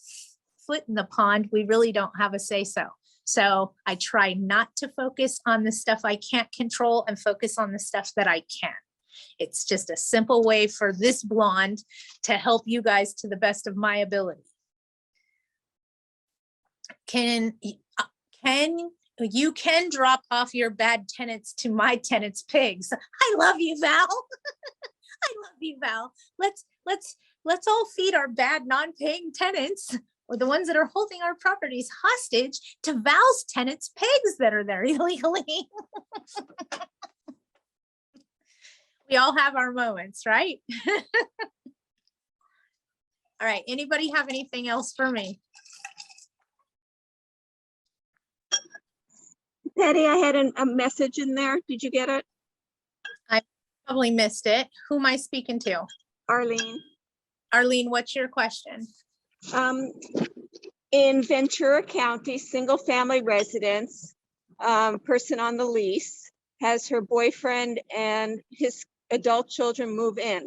foot in the pond, we really don't have a say so. So I try not to focus on the stuff I can't control and focus on the stuff that I can. It's just a simple way for this blonde to help you guys to the best of my ability. You can drop off your bad tenants to my tenants' pigs. I love you, Val. I love you, Val. Let's all feed our bad non-paying tenants, or the ones that are holding our properties hostage, to Val's tenants' pigs that are there illegally. We all have our moments, right? All right, anybody have anything else for me? Patty, I had a message in there. Did you get it? I probably missed it. Who am I speaking to? Arlene. Arlene, what's your question? In Ventura County, single family residence, person on the lease has her boyfriend and his adult children move in.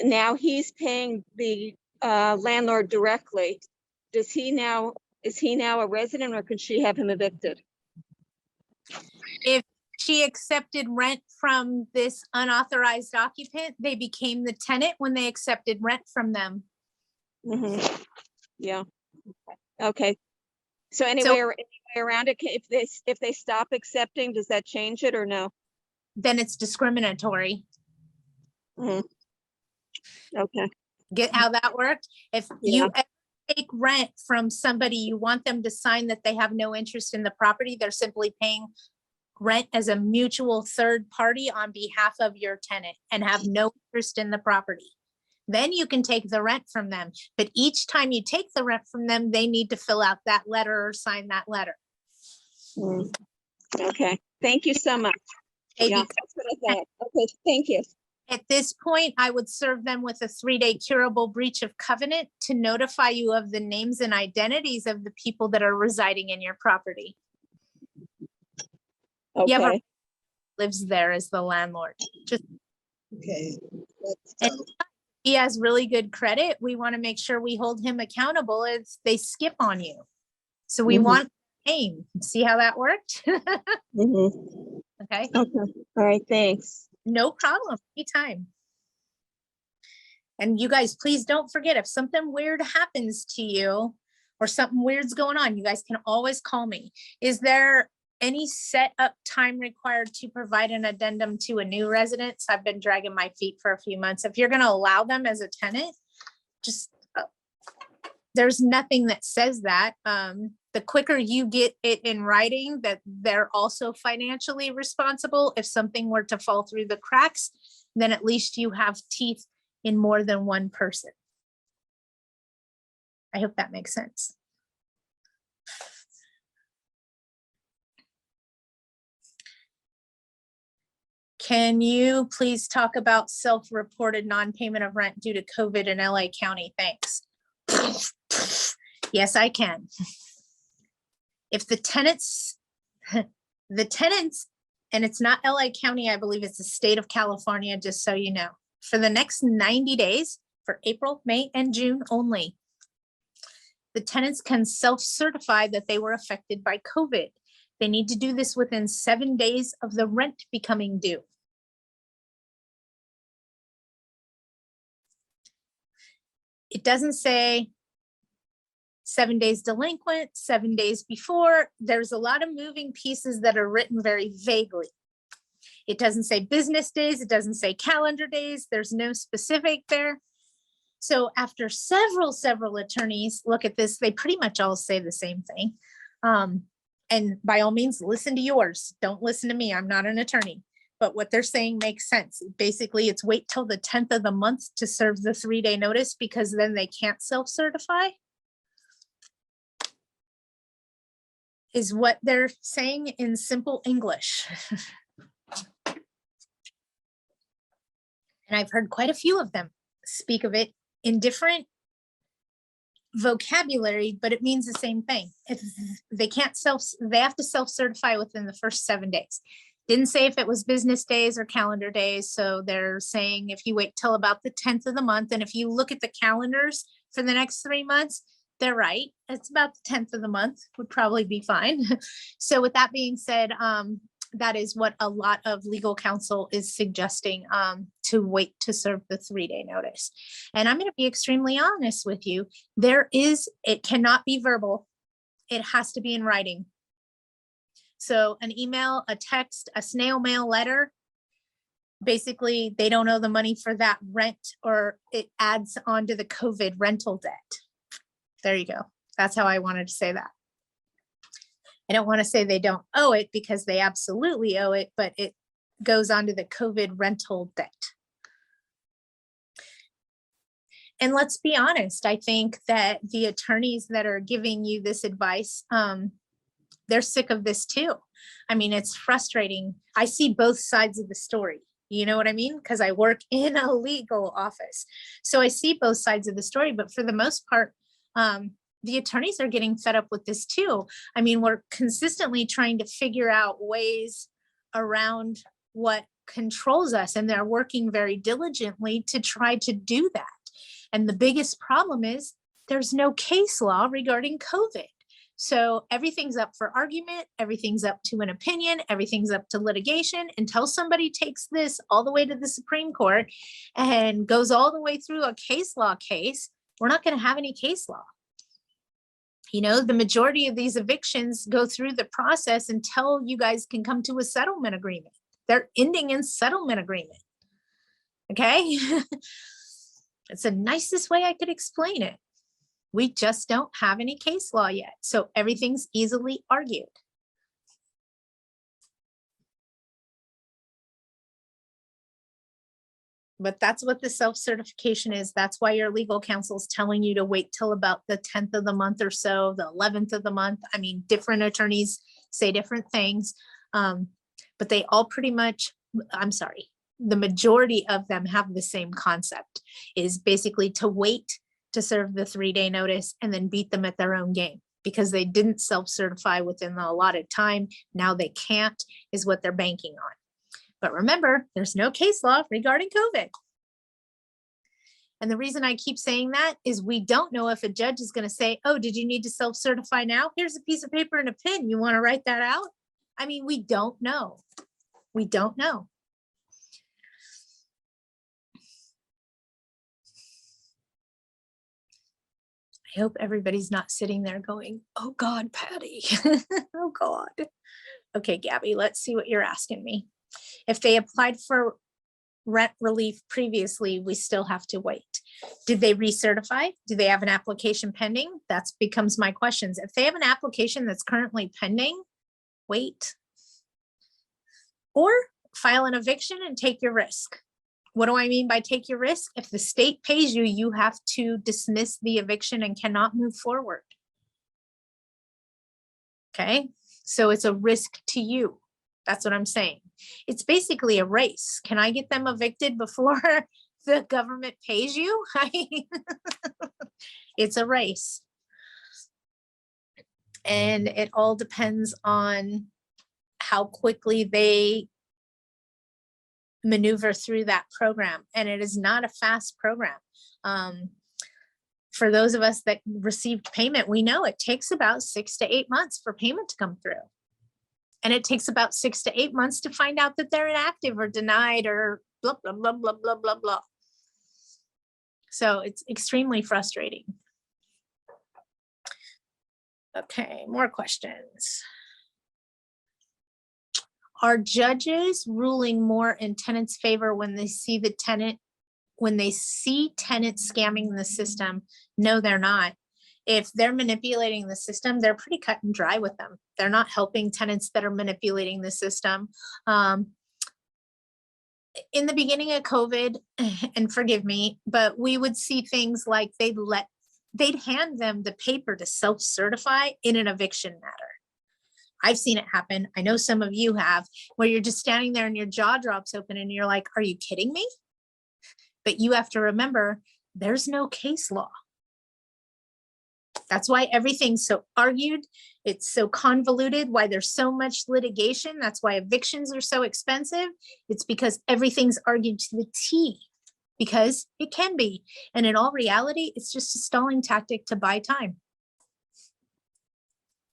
Now he's paying the landlord directly. Is he now a resident, or can she have him evicted? If she accepted rent from this unauthorized occupant, they became the tenant when they accepted rent from them. Mm-hmm. Yeah. Okay. So anyway around it, if they stop accepting, does that change it or no? Then it's discriminatory. Mm-hmm. Okay. Get how that worked? If you ever take rent from somebody, you want them to sign that they have no interest in the property. They're simply paying rent as a mutual third party on behalf of your tenant and have no interest in the property. Then you can take the rent from them. But each time you take the rent from them, they need to fill out that letter or sign that letter. Mm. Okay. Thank you so much. Maybe Yeah, that's what I thought. Okay. Thank you. at this point, I would serve them with a 3-day curable breach of covenant to notify you of the names and identities of the people that are residing in your property. Okay. Yeah, but lives there as the landlord. Just Okay. and he has really good credit. We want to make sure we hold him accountable if they skip on you. So we want name. See how that worked? Mhm. Okay. Okay. All right. Thanks. No problem. Anytime. And you guys, please don't forget, if something weird happens to you or something weird's going on, you guys can always call me. Is there any set up time required to provide an addendum to a new residence? I've been dragging my feet for a few months. If you're going to allow them as a tenant, just there's nothing that says that. The quicker you get it in writing that they're also financially responsible, if something were to fall through the cracks, then at least you have teeth in more than one person. I hope that makes sense. Can you please talk about self-reported non-payment of rent due to COVID in LA County? Thanks. Yes, I can. If the tenants, and it's not LA County, I believe it's the state of California, just so you know, for the next 90 days, for April, May, and June only, the tenants can self-certify that they were affected by COVID. They need to do this within 7 days of the rent becoming due. It doesn't say 7 days delinquent, 7 days before. There's a lot of moving pieces that are written very vaguely. It doesn't say business days. It doesn't say calendar days. There's no specific there. So after several attorneys look at this, they pretty much all say the same thing. And by all means, listen to yours. Don't listen to me. I'm not an attorney. But what they're saying makes sense. Basically, it's wait till the 10th of the month to serve the 3-day notice, because then they can't self-certify, is what they're saying in simple English. And I've heard quite a few of them speak of it in different vocabulary, but it means the same thing. If they can't they have to self-certify within the first 7 days. Didn't say if it was business days or calendar days. So they're saying if you wait till about the 10th of the month, and if you look at the calendars for the next 3 months, they're right. It's about the 10th of the month would probably be fine. So with that being said, that is what a lot of legal counsel is suggesting, to wait to serve the 3-day notice. And I'm going to be extremely honest with you. It cannot be verbal. It has to be in writing. So an email, a text, a snail mail letter, basically they don't owe the money for that rent, or it adds on to the COVID rental debt. There you go. That's how I wanted to say that. I don't want to say they don't owe it, because they absolutely owe it, but it goes on to the COVID rental debt. And let's be honest, I think that the attorneys that are giving you this advice, they're sick of this too. I mean, it's frustrating. I see both sides of the story. You know what I mean? Because I work in a legal office. So I see both sides of the story, but for the most part, the attorneys are getting fed up with this too. I mean, we're consistently trying to figure out ways around what controls us, and they're working very diligently to try to do that. And the biggest problem is there's no case law regarding COVID. So everything's up for argument, everything's up to an opinion, everything's up to litigation, until somebody takes this all the way to the Supreme Court and goes all the way through a case law case. We're not going to have any case law. You know, the majority of these evictions go through the process until you guys can come to a settlement agreement. They're ending in settlement agreement. Okay. It's the nicest way I could explain it. We just don't have any case law yet. So everything's easily argued. But that's what the self-certification is. That's why your legal counsel is telling you to wait till about the 10th of the month or so, the 11th of the month. I mean, different attorneys say different things, but they all pretty much, I'm sorry, the majority of them have the same concept, is basically to wait to serve the 3-day notice and then beat them at their own game, because they didn't self-certify within the allotted time. Now they can't, is what they're banking on. But remember, there's no case law regarding COVID. And the reason I keep saying that is we don't know if a judge is going to say, oh, did you need to self-certify now? Here's a piece of paper and a pen. You want to write that out? I mean, we don't know. We don't know. I hope everybody's not sitting there going, oh God, Patty, oh God. Okay, Gabby, let's see what you're asking me. If they applied for rent relief previously, we still have to wait. Did they recertify? Do they have an application pending? That becomes my questions. If they have an application that's currently pending, wait. Or file an eviction and take your risk. What do I mean by take your risk? If the state pays you, you have to dismiss the eviction and cannot move forward. Okay, so it's a risk to you. That's what I'm saying. It's basically a race. Can I get them evicted before the government pays you? It's a race. And it all depends on how quickly they maneuver through that program. And it is not a fast program. For those of us that received payment, we know it takes about 6 to 8 months for payment to come through. And it takes about 6 to 8 months to find out that they're inactive or denied or blah, blah, blah, blah, blah, blah, blah. So it's extremely frustrating. Okay, more questions. Are judges ruling more in tenants' favor when they see the tenant, when they see tenants scamming the system? No, they're not. If they're manipulating the system, they're pretty cut and dry with them. They're not helping tenants that are manipulating the system. In the beginning of COVID, and forgive me, but we would see things like they'd hand them the paper to self-certify in an eviction matter. I've seen it happen. I know some of you have, where you're just standing there and your jaw drops open and you're like, are you kidding me? But you have to remember, there's no case law. That's why everything's so argued. It's so convoluted, why there's so much litigation. That's why evictions are so expensive. It's because everything's argued to the T, because it can be. And in all reality, it's just a stalling tactic to buy time.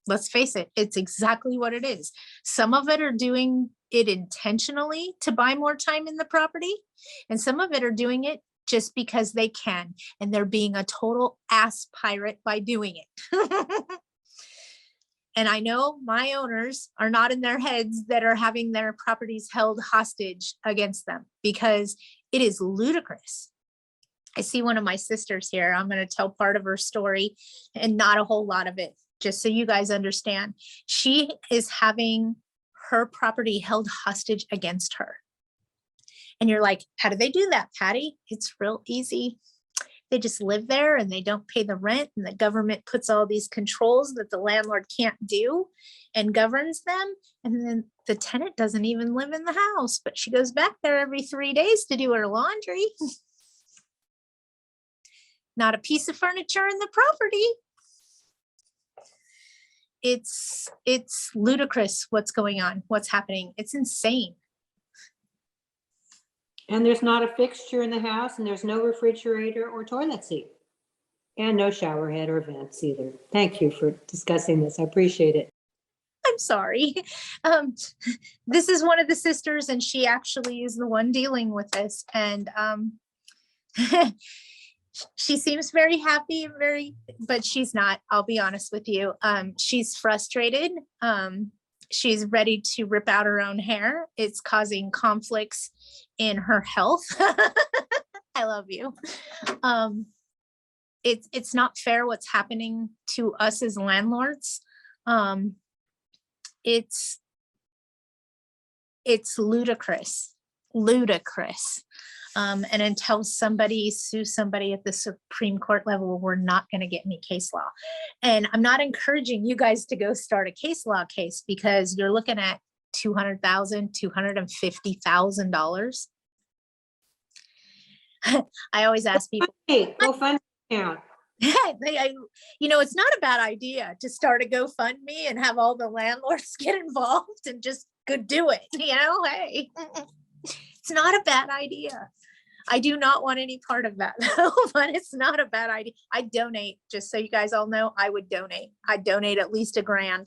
Let's face it, it's exactly what it is. Some of it are doing it intentionally to buy more time in the property, and some of it are doing it just because they can, and they're being a total ass pirate by doing it. And I know my owners are not in their heads that are having their properties held hostage against them, because it is ludicrous. I see one of my sisters here. I'm going to tell part of her story and not a whole lot of it, just so you guys understand. She is having her property held hostage against her. And you're like, how do they do that, Patty? It's real easy. They just live there and they don't pay the rent, and the government puts all these controls that the landlord can't do and governs them. And then the tenant doesn't even live in the house, but she goes back there every 3 days to do her laundry. Not a piece of furniture in the property. It's ludicrous what's going on, what's happening. It's insane. And there's not a fixture in the house, and there's no refrigerator or toilet seat. And no shower head or vents either. Thank you for discussing this. I appreciate it. I'm sorry. This is one of the sisters, and she actually is the one dealing with this. And she seems very happy, but she's not. I'll be honest with you. She's frustrated. She's ready to rip out her own hair. It's causing conflicts in her health. I love you. It's not fair what's happening to us as landlords. It's ludicrous. And until somebody sues somebody at the Supreme Court level, we're not going to get any case law. And I'm not encouraging you guys to go start a case law case, because you're looking at $200,000, $250,000. I always ask people, Hey, GoFundMe account. it's not a bad idea to start a GoFundMe and have all the landlords get involved and just go do it. Hey, it's not a bad idea. I do not want any part of that, though, but it's not a bad idea. I donate, just so you guys all know, I would donate. I'd donate at least $1,000,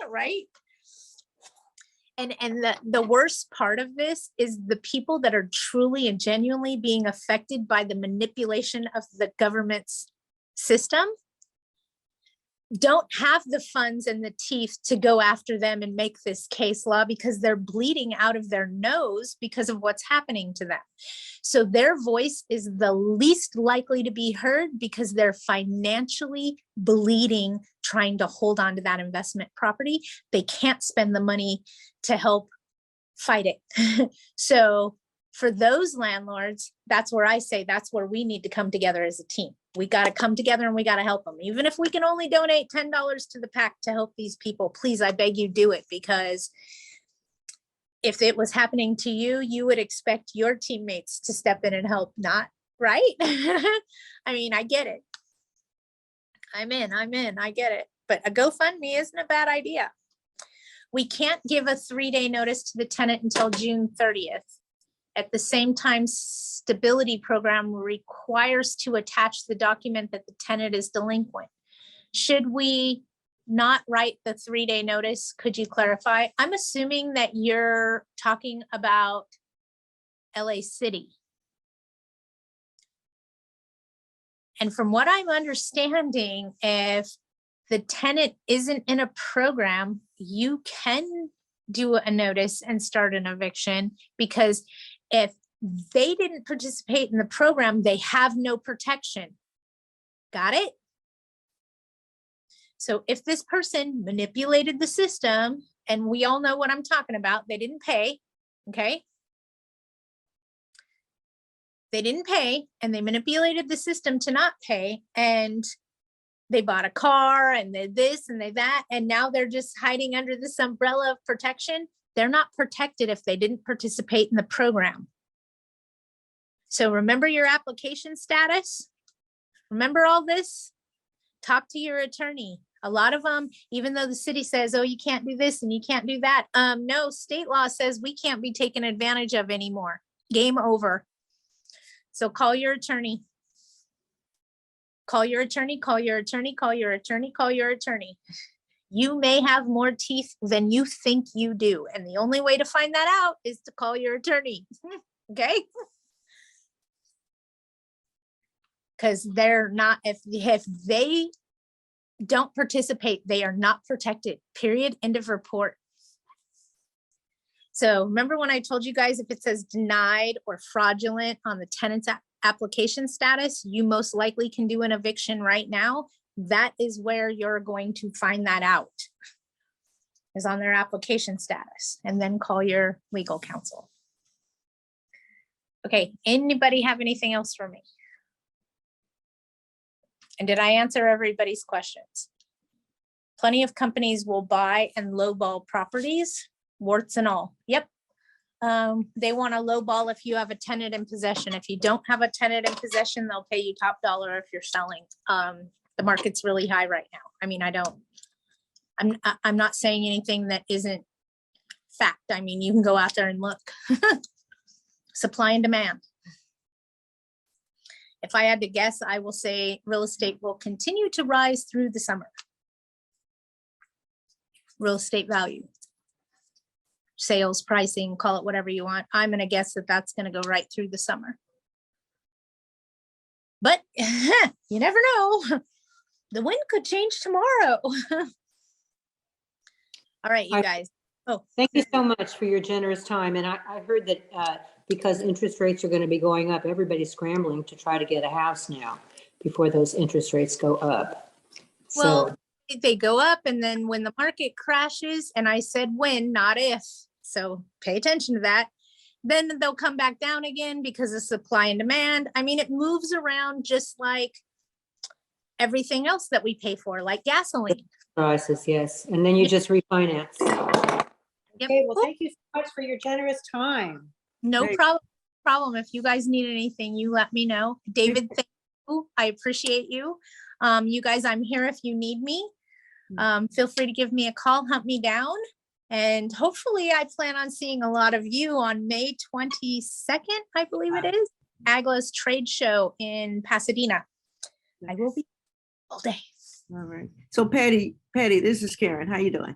right? And the worst part of this is the people that are truly and genuinely being affected by the manipulation of the government's system. don't have the funds and the teeth to go after them and make this case law because they're bleeding out of their nose because of what's happening to them. So their voice is the least likely to be heard because they're financially bleeding, trying to hold on to that investment property. They can't spend the money to help fight it. So for those landlords, that's where I say that's where we need to come together as a team. We got to come together and we got to help them. Even if we can only donate $10 to the PAC to help these people, please, I beg you do it, because if it was happening to you, you would expect your teammates to step in and help, not right? I mean, I get it. I'm in, I get it. But a GoFundMe isn't a bad idea. We can't give a 3-day notice to the tenant until June 30th. At the same time, stability program requires to attach the document that the tenant is delinquent. Should we not write the 3-day notice? Could you clarify? I'm assuming that you're talking about LA City. And from what I'm understanding, if the tenant isn't in a program, you can do a notice and start an eviction, because if they didn't participate in the program, they have no protection. Got it? So if this person manipulated the system, and we all know what I'm talking about, they didn't pay, okay? They didn't pay and they manipulated the system to not pay, and they bought a car and they this and they that, and now they're just hiding under this umbrella of protection. They're not protected if they didn't participate in the program. So remember your application status. Remember all this. Talk to your attorney. A lot of them, even though the city says, oh, you can't do this and you can't do that. No, state law says we can't be taken advantage of anymore. Game over. So call your attorney. Call your attorney, call your attorney, call your attorney, call your attorney. You may have more teeth than you think you do. And the only way to find that out is to call your attorney. Okay? Because they're not, if they don't participate, they are not protected, period, end of report. So remember when I told you guys, if it says denied or fraudulent on the tenant's application status, you most likely can do an eviction right now. That is where you're going to find that out, is on their application status, and then call your legal counsel. Okay, anybody have anything else for me? And did I answer everybody's questions? Plenty of companies will buy and lowball properties, warts and all. Yep. They want to lowball if you have a tenant in possession. If you don't have a tenant in possession, they'll pay you top dollar if you're selling. The market's really high right now. I mean, I'm not saying anything that isn't fact. I mean, you can go out there and look. Supply and demand. If I had to guess, I will say real estate will continue to rise through the summer. Real estate value. Sales, pricing, call it whatever you want. I'm going to guess that that's going to go right through the summer. But you never know. The wind could change tomorrow. All right, you guys. Oh, Thank you so much for your generous time. And I heard that because interest rates are going to be going up, everybody's scrambling to try to get a house now before those interest rates go up. well, So, they go up, and then when the market crashes, and I said when, not if, so pay attention to that, then they'll come back down again because of supply and demand. I mean, it moves around just like everything else that we pay for, like gasoline. prices, yes. And then you just refinance. Yep. Okay, well, thank you so much for your generous time. No Great. problem. If you guys need anything, you let me know. David, thank you. I appreciate you. You guys, I'm here if you need me. Feel free to give me a call, hunt me down. And hopefully I plan on seeing a lot of you on May 22nd, I believe it is, Agla's trade show in Pasadena. I will be all day. All right. So Patty, this is Karen. How you doing?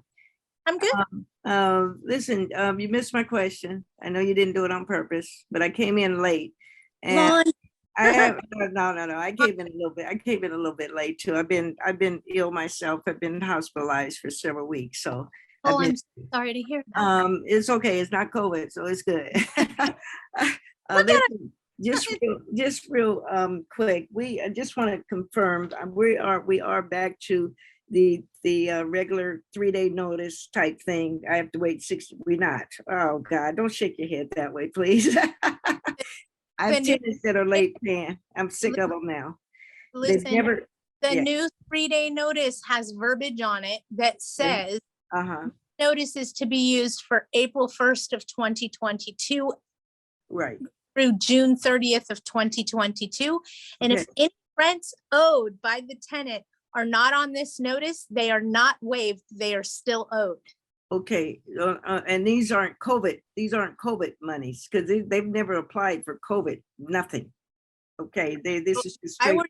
I'm good. Listen, you missed my question. I know you didn't do it on purpose, but I came in late. And Lawn. I have, no. I came in a little bit. I came in a little bit late too. I've been ill myself. I've been hospitalized for several weeks. So I've Oh, been- I'm sorry to hear that. it's okay. It's not COVID, so it's good. Look at Listen, just real quick. I just want to confirm we are back to the regular 3-day notice type thing. I have to wait 60. We're not. Oh God, don't shake your head that way, please. I have The new- tenants that are late paying. I'm sick of them now. They've Listen, never. the yeah. new 3-day notice has verbiage on it that says Uh-huh. notice is to be used for April 1st of 2022 Right. through June 30th of 2022. And if Okay. any rents owed by the tenant are not on this notice, they are not waived. They are still owed. Okay, and these aren't COVID monies, because they've never applied for COVID, nothing. Okay, this is just I straight, would,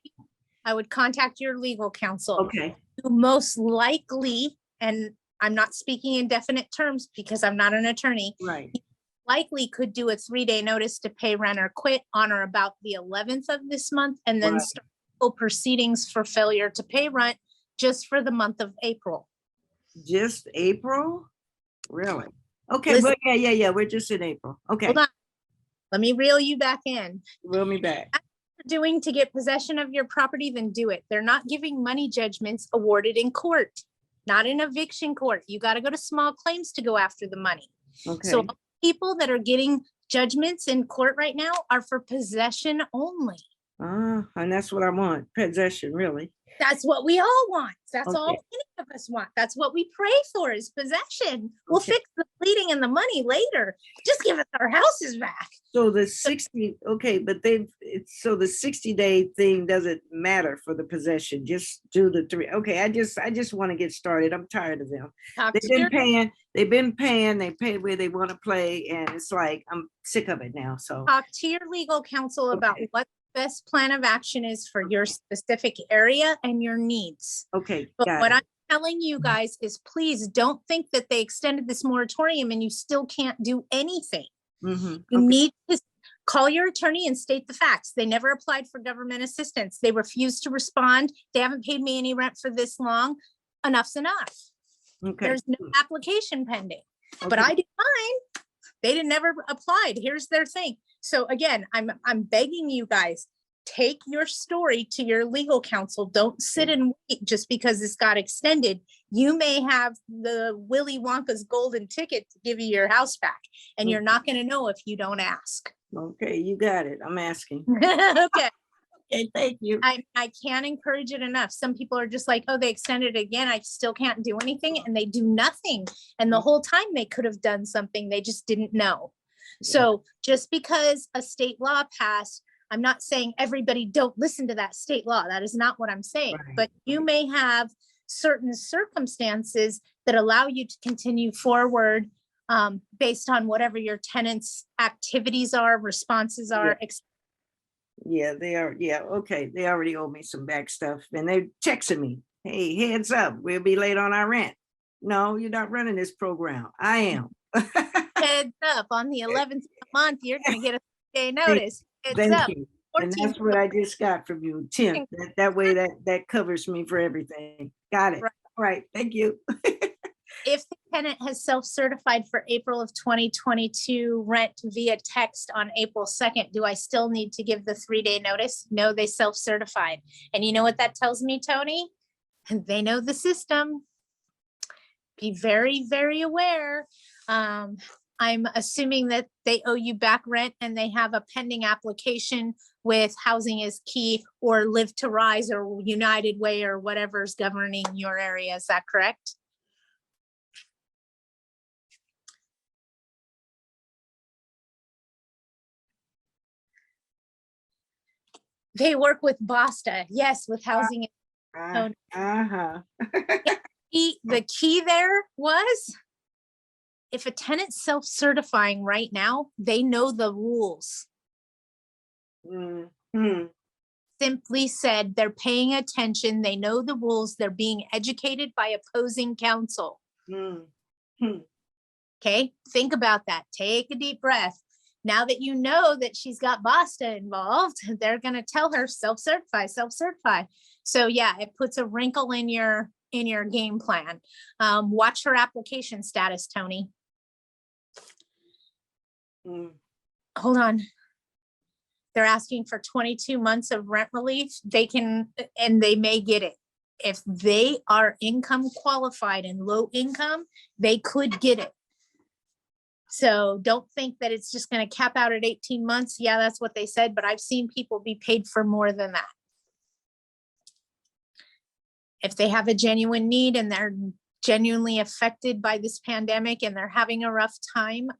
I would contact your legal counsel. okay, Who most likely, and I'm not speaking in definite terms because I'm not an attorney, right, likely could do a 3-day notice to pay rent or quit on or about the 11th of this month, and then Right. start legal proceedings for failure to pay rent just for the month of April. just April? Really? Okay, Listen- but yeah, we're just in April, okay, Hold on. Let me reel you back in. reel me back. Doing to get possession of your property, then do it. They're not giving money judgments awarded in court, not in eviction court. You got to go to small claims to go after the money. Okay, So people that are getting judgments in court right now are for possession only. and that's what I want, possession, really. That's what we all want. That's all Okay. any of us want. That's what we pray for is possession. We'll Okay. fix the bleeding and the money later. Just give us our houses back. So the 60, okay, but so the 60-day thing doesn't matter for the possession, just do the 3. Okay, I just want to get started. I'm tired of them. Talk They've to been your, paying, they pay where they want to play, and it's like, I'm sick of it now, so. talk to your legal counsel about Okay. what the best plan of action is for your specific area and your needs. Okay, But got what it. I'm telling you guys is please don't think that they extended this moratorium and you still can't do anything. Mhm, You okay, need to call your attorney and state the facts. They never applied for government assistance. They refused to respond. They haven't paid me any rent for this long. Enough's enough. okay. There's no application pending, but okay. I did mine. They didn't never applied. Here's their thing. So again, I'm begging you guys, take your story to your legal counsel. Don't sit and wait just because this got extended. You may have the Willy Wonka's golden ticket to give you your house back, and you're not going to know if you don't ask. Okay, you got it. I'm asking. Okay. Okay, thank you. I can't encourage it enough. Some people are just like, oh, they extended it again. I still can't do anything. And they do nothing. And the whole time they could have done something. They just didn't know. So just because a state law passed, I'm not saying everybody don't listen to that state law. That is not what I'm saying. Right. But you may have certain circumstances that allow you to continue forward based on whatever your tenants' activities are, responses are, Yeah, they are. Yeah, okay. They already owe me some back stuff, and they're texting me, hey, heads up, we'll be late on our rent. No, you're not running this program. I am. heads up, on the 11th of the month, you're gonna get a 3-day notice. Heads Thank up. you. And 14th that's what I just got from you, Tim. That way that covers me for everything. Got it. Right. All right, thank you. If the tenant has self-certified for April of 2022 rent via text on April 2nd, do I still need to give the 3-day notice? No, they self-certified. And you know what that tells me, Tony? They know the system. Be very, very aware. I'm assuming that they owe you back rent and they have a pending application with Housing is Key or Live to Rise or United Way or whatever's governing your area. Is that correct? They work with BASTA, yes, with housing. Uh-huh. The key there was, if a tenant's self-certifying right now, they know the rules. Mhm. Simply said, they're paying attention, they know the rules, they're being educated by opposing counsel. Mhm. Okay, think about that. Take a deep breath. Now that you know that she's got BASTA involved, they're going to tell her self-certify, self-certify. So yeah, it puts a wrinkle in your game plan. Watch her application status, Tony. Mm. Hold on. They're asking for 22 months of rent relief. They can, and they may get it. If they are income qualified and low income, they could get it. So don't think that it's just going to cap out at 18 months. Yeah, that's what they said, but I've seen people be paid for more than that. If they have a genuine need and they're genuinely affected by this pandemic and they're having a rough time,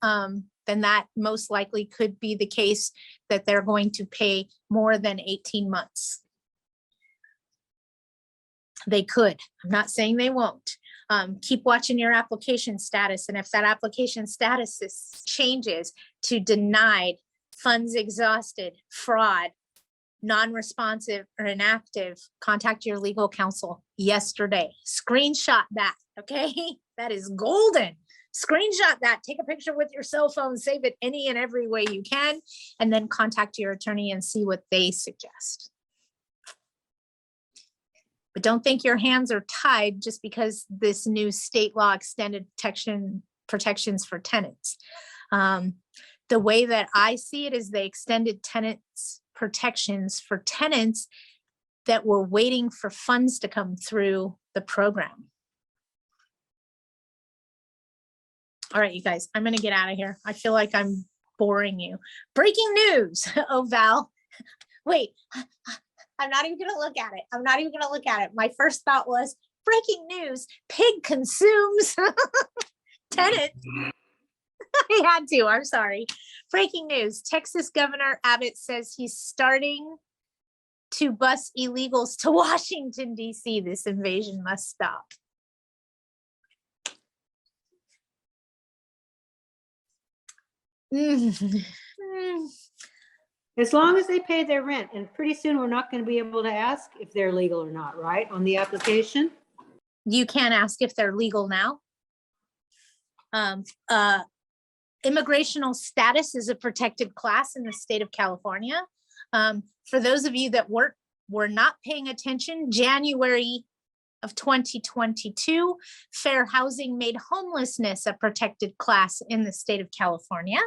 then that most likely could be the case that they're going to pay more than 18 months. They could. I'm not saying they won't. Keep watching your application status. And if that application status changes to denied, funds exhausted, fraud, non-responsive, or inactive, contact your legal counsel yesterday. Screenshot that, okay? That is golden. Screenshot that, take a picture with your cell phone, save it any and every way you can, and then contact your attorney and see what they suggest. But don't think your hands are tied just because this new state law extended protections for tenants. The way that I see it is they extended tenants protections for tenants that were waiting for funds to come through the program. All right, you guys, I'm going to get out of here. I feel like I'm boring you. Breaking news. Oh, Val. Wait, I'm not even going to look at it. I'm not even going to look at it. My first thought was breaking news. Pig consumes tenant. I had to. I'm sorry. Breaking news. Texas Governor Abbott says he's starting to bus illegals to Washington, D.C. This invasion must stop. As long as they pay their rent, and pretty soon we're not going to be able to ask if they're legal or not, right, on the application? You can't ask if they're legal now. Immigrational status is a protected class in the state of California. For those of you that were not paying attention, January of 2022, fair housing made homelessness a protected class in the state of California.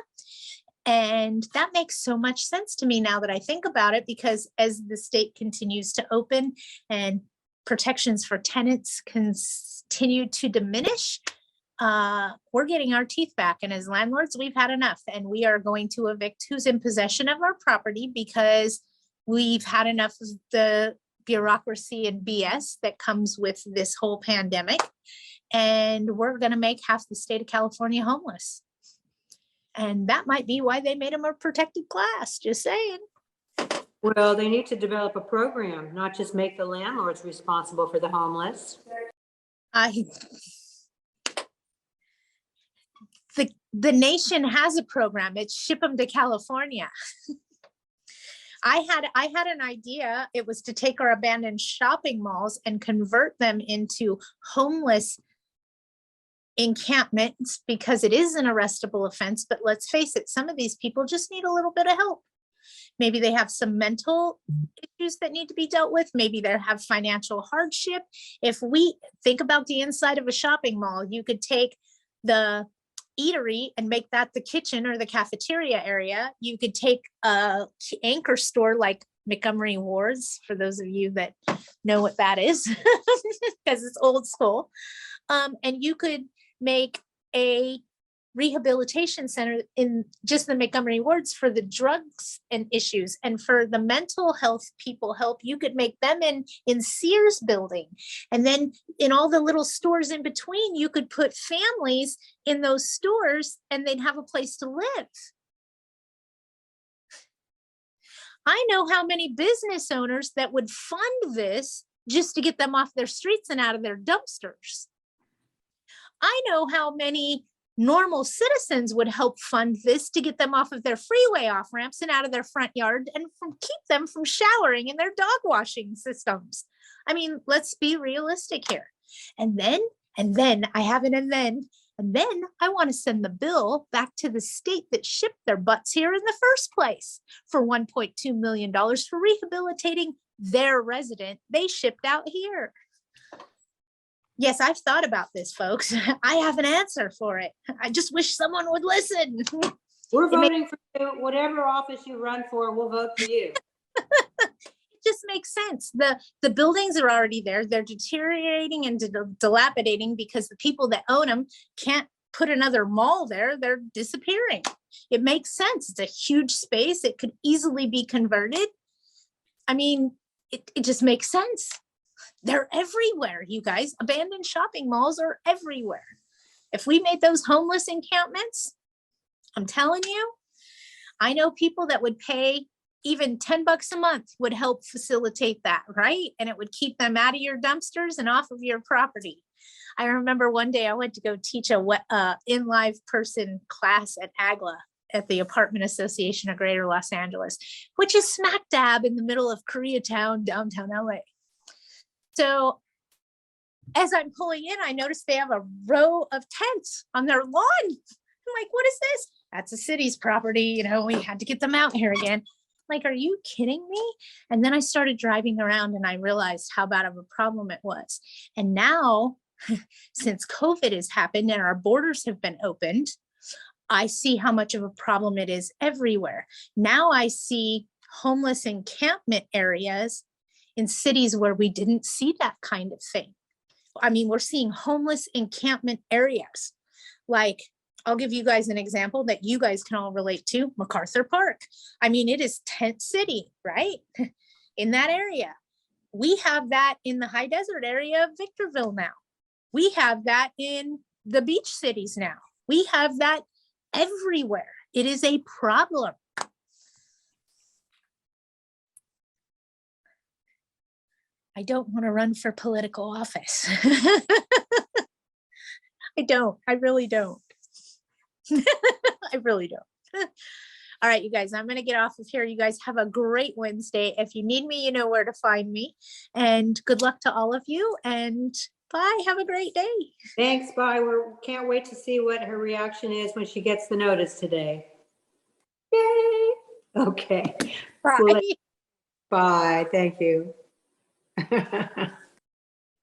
And that makes so much sense to me now that I think about it, because as the state continues to open and protections for tenants continue to diminish, we're getting our teeth back. And as landlords, we've had enough, and we are going to evict who's in possession of our property because we've had enough of the bureaucracy and BS that comes with this whole pandemic. And we're going to make half the state of California homeless. And that might be why they made them a protected class, just saying. Well, they need to develop a program, not just make the landlords responsible for the homeless. The nation has a program. It's ship them to California. I had an idea. It was to take our abandoned shopping malls and convert them into homeless encampments, because it is an arrestable offense. But let's face it, some of these people just need a little bit of help. Maybe they have some mental issues that need to be dealt with. Maybe they have financial hardship. If we think about the inside of a shopping mall, you could take the eatery and make that the kitchen or the cafeteria area. You could take a anchor store like Montgomery Ward's, for those of you that know what that is, because it's old school. And you could make a rehabilitation center in just the Montgomery wards for the drugs and issues, and for the mental health people help. You could make them in Sears building, and then in all the little stores in between, you could put families in those stores and they'd have a place to live. I know how many business owners that would fund this just to get them off their streets and out of their dumpsters. I know how many normal citizens would help fund this to get them off of their freeway off ramps and out of their front yard, and keep them from showering in their dog washing systems. I mean, let's be realistic here. And then I have an and then And then I want to send the bill back to the state that shipped their butts here in the first place for $1.2 million for rehabilitating their resident they shipped out here. Yes, I've thought about this, folks. I have an answer for it. I just wish someone would listen. We're It may- voting for you. Whatever office you run for, we'll vote for you. It just makes sense. The buildings are already there. They're deteriorating and dilapidating because the people that own them can't put another mall there. They're disappearing. It makes sense. It's a huge space. It could easily be converted. I mean, it just makes sense. They're everywhere, you guys. Abandoned shopping malls are everywhere. If we made those homeless encampments, I'm telling you, I know people that would pay even $10 a month would help facilitate that, right? And it would keep them out of your dumpsters and off of your property. I remember one day I went to go teach a in-live person class at AGLA at the Apartment Association of Greater Los Angeles, which is smack dab in the middle of Koreatown, downtown LA. So as I'm pulling in, I noticed they have a row of tents on their lawn. I'm like, what is this? That's the city's property. You know, we had to get them out here again. Like, are you kidding me? And then I started driving around and I realized how bad of a problem it was. And now, since COVID has happened and our borders have been opened, I see how much of a problem it is everywhere. Now I see homeless encampment areas in cities where we didn't see that kind of thing. I mean, we're seeing homeless encampment areas. Like, I'll give you guys an example that you guys can all relate to, MacArthur Park. I mean, it is tent city, right? In that area. We have that in the high desert area of Victorville now. We have that in the beach cities now. We have that everywhere. It is a problem. I don't want to run for political office. I don't. I really don't. I really don't. All right, you guys, I'm going to get off of here. You guys have a great Wednesday. If you need me, you know where to find me. And good luck to all of you. And bye. Have a great day. Thanks, bye. We can't wait to see what her reaction is when she gets the notice today. Yay. Okay. Bye. Bye. Thank you.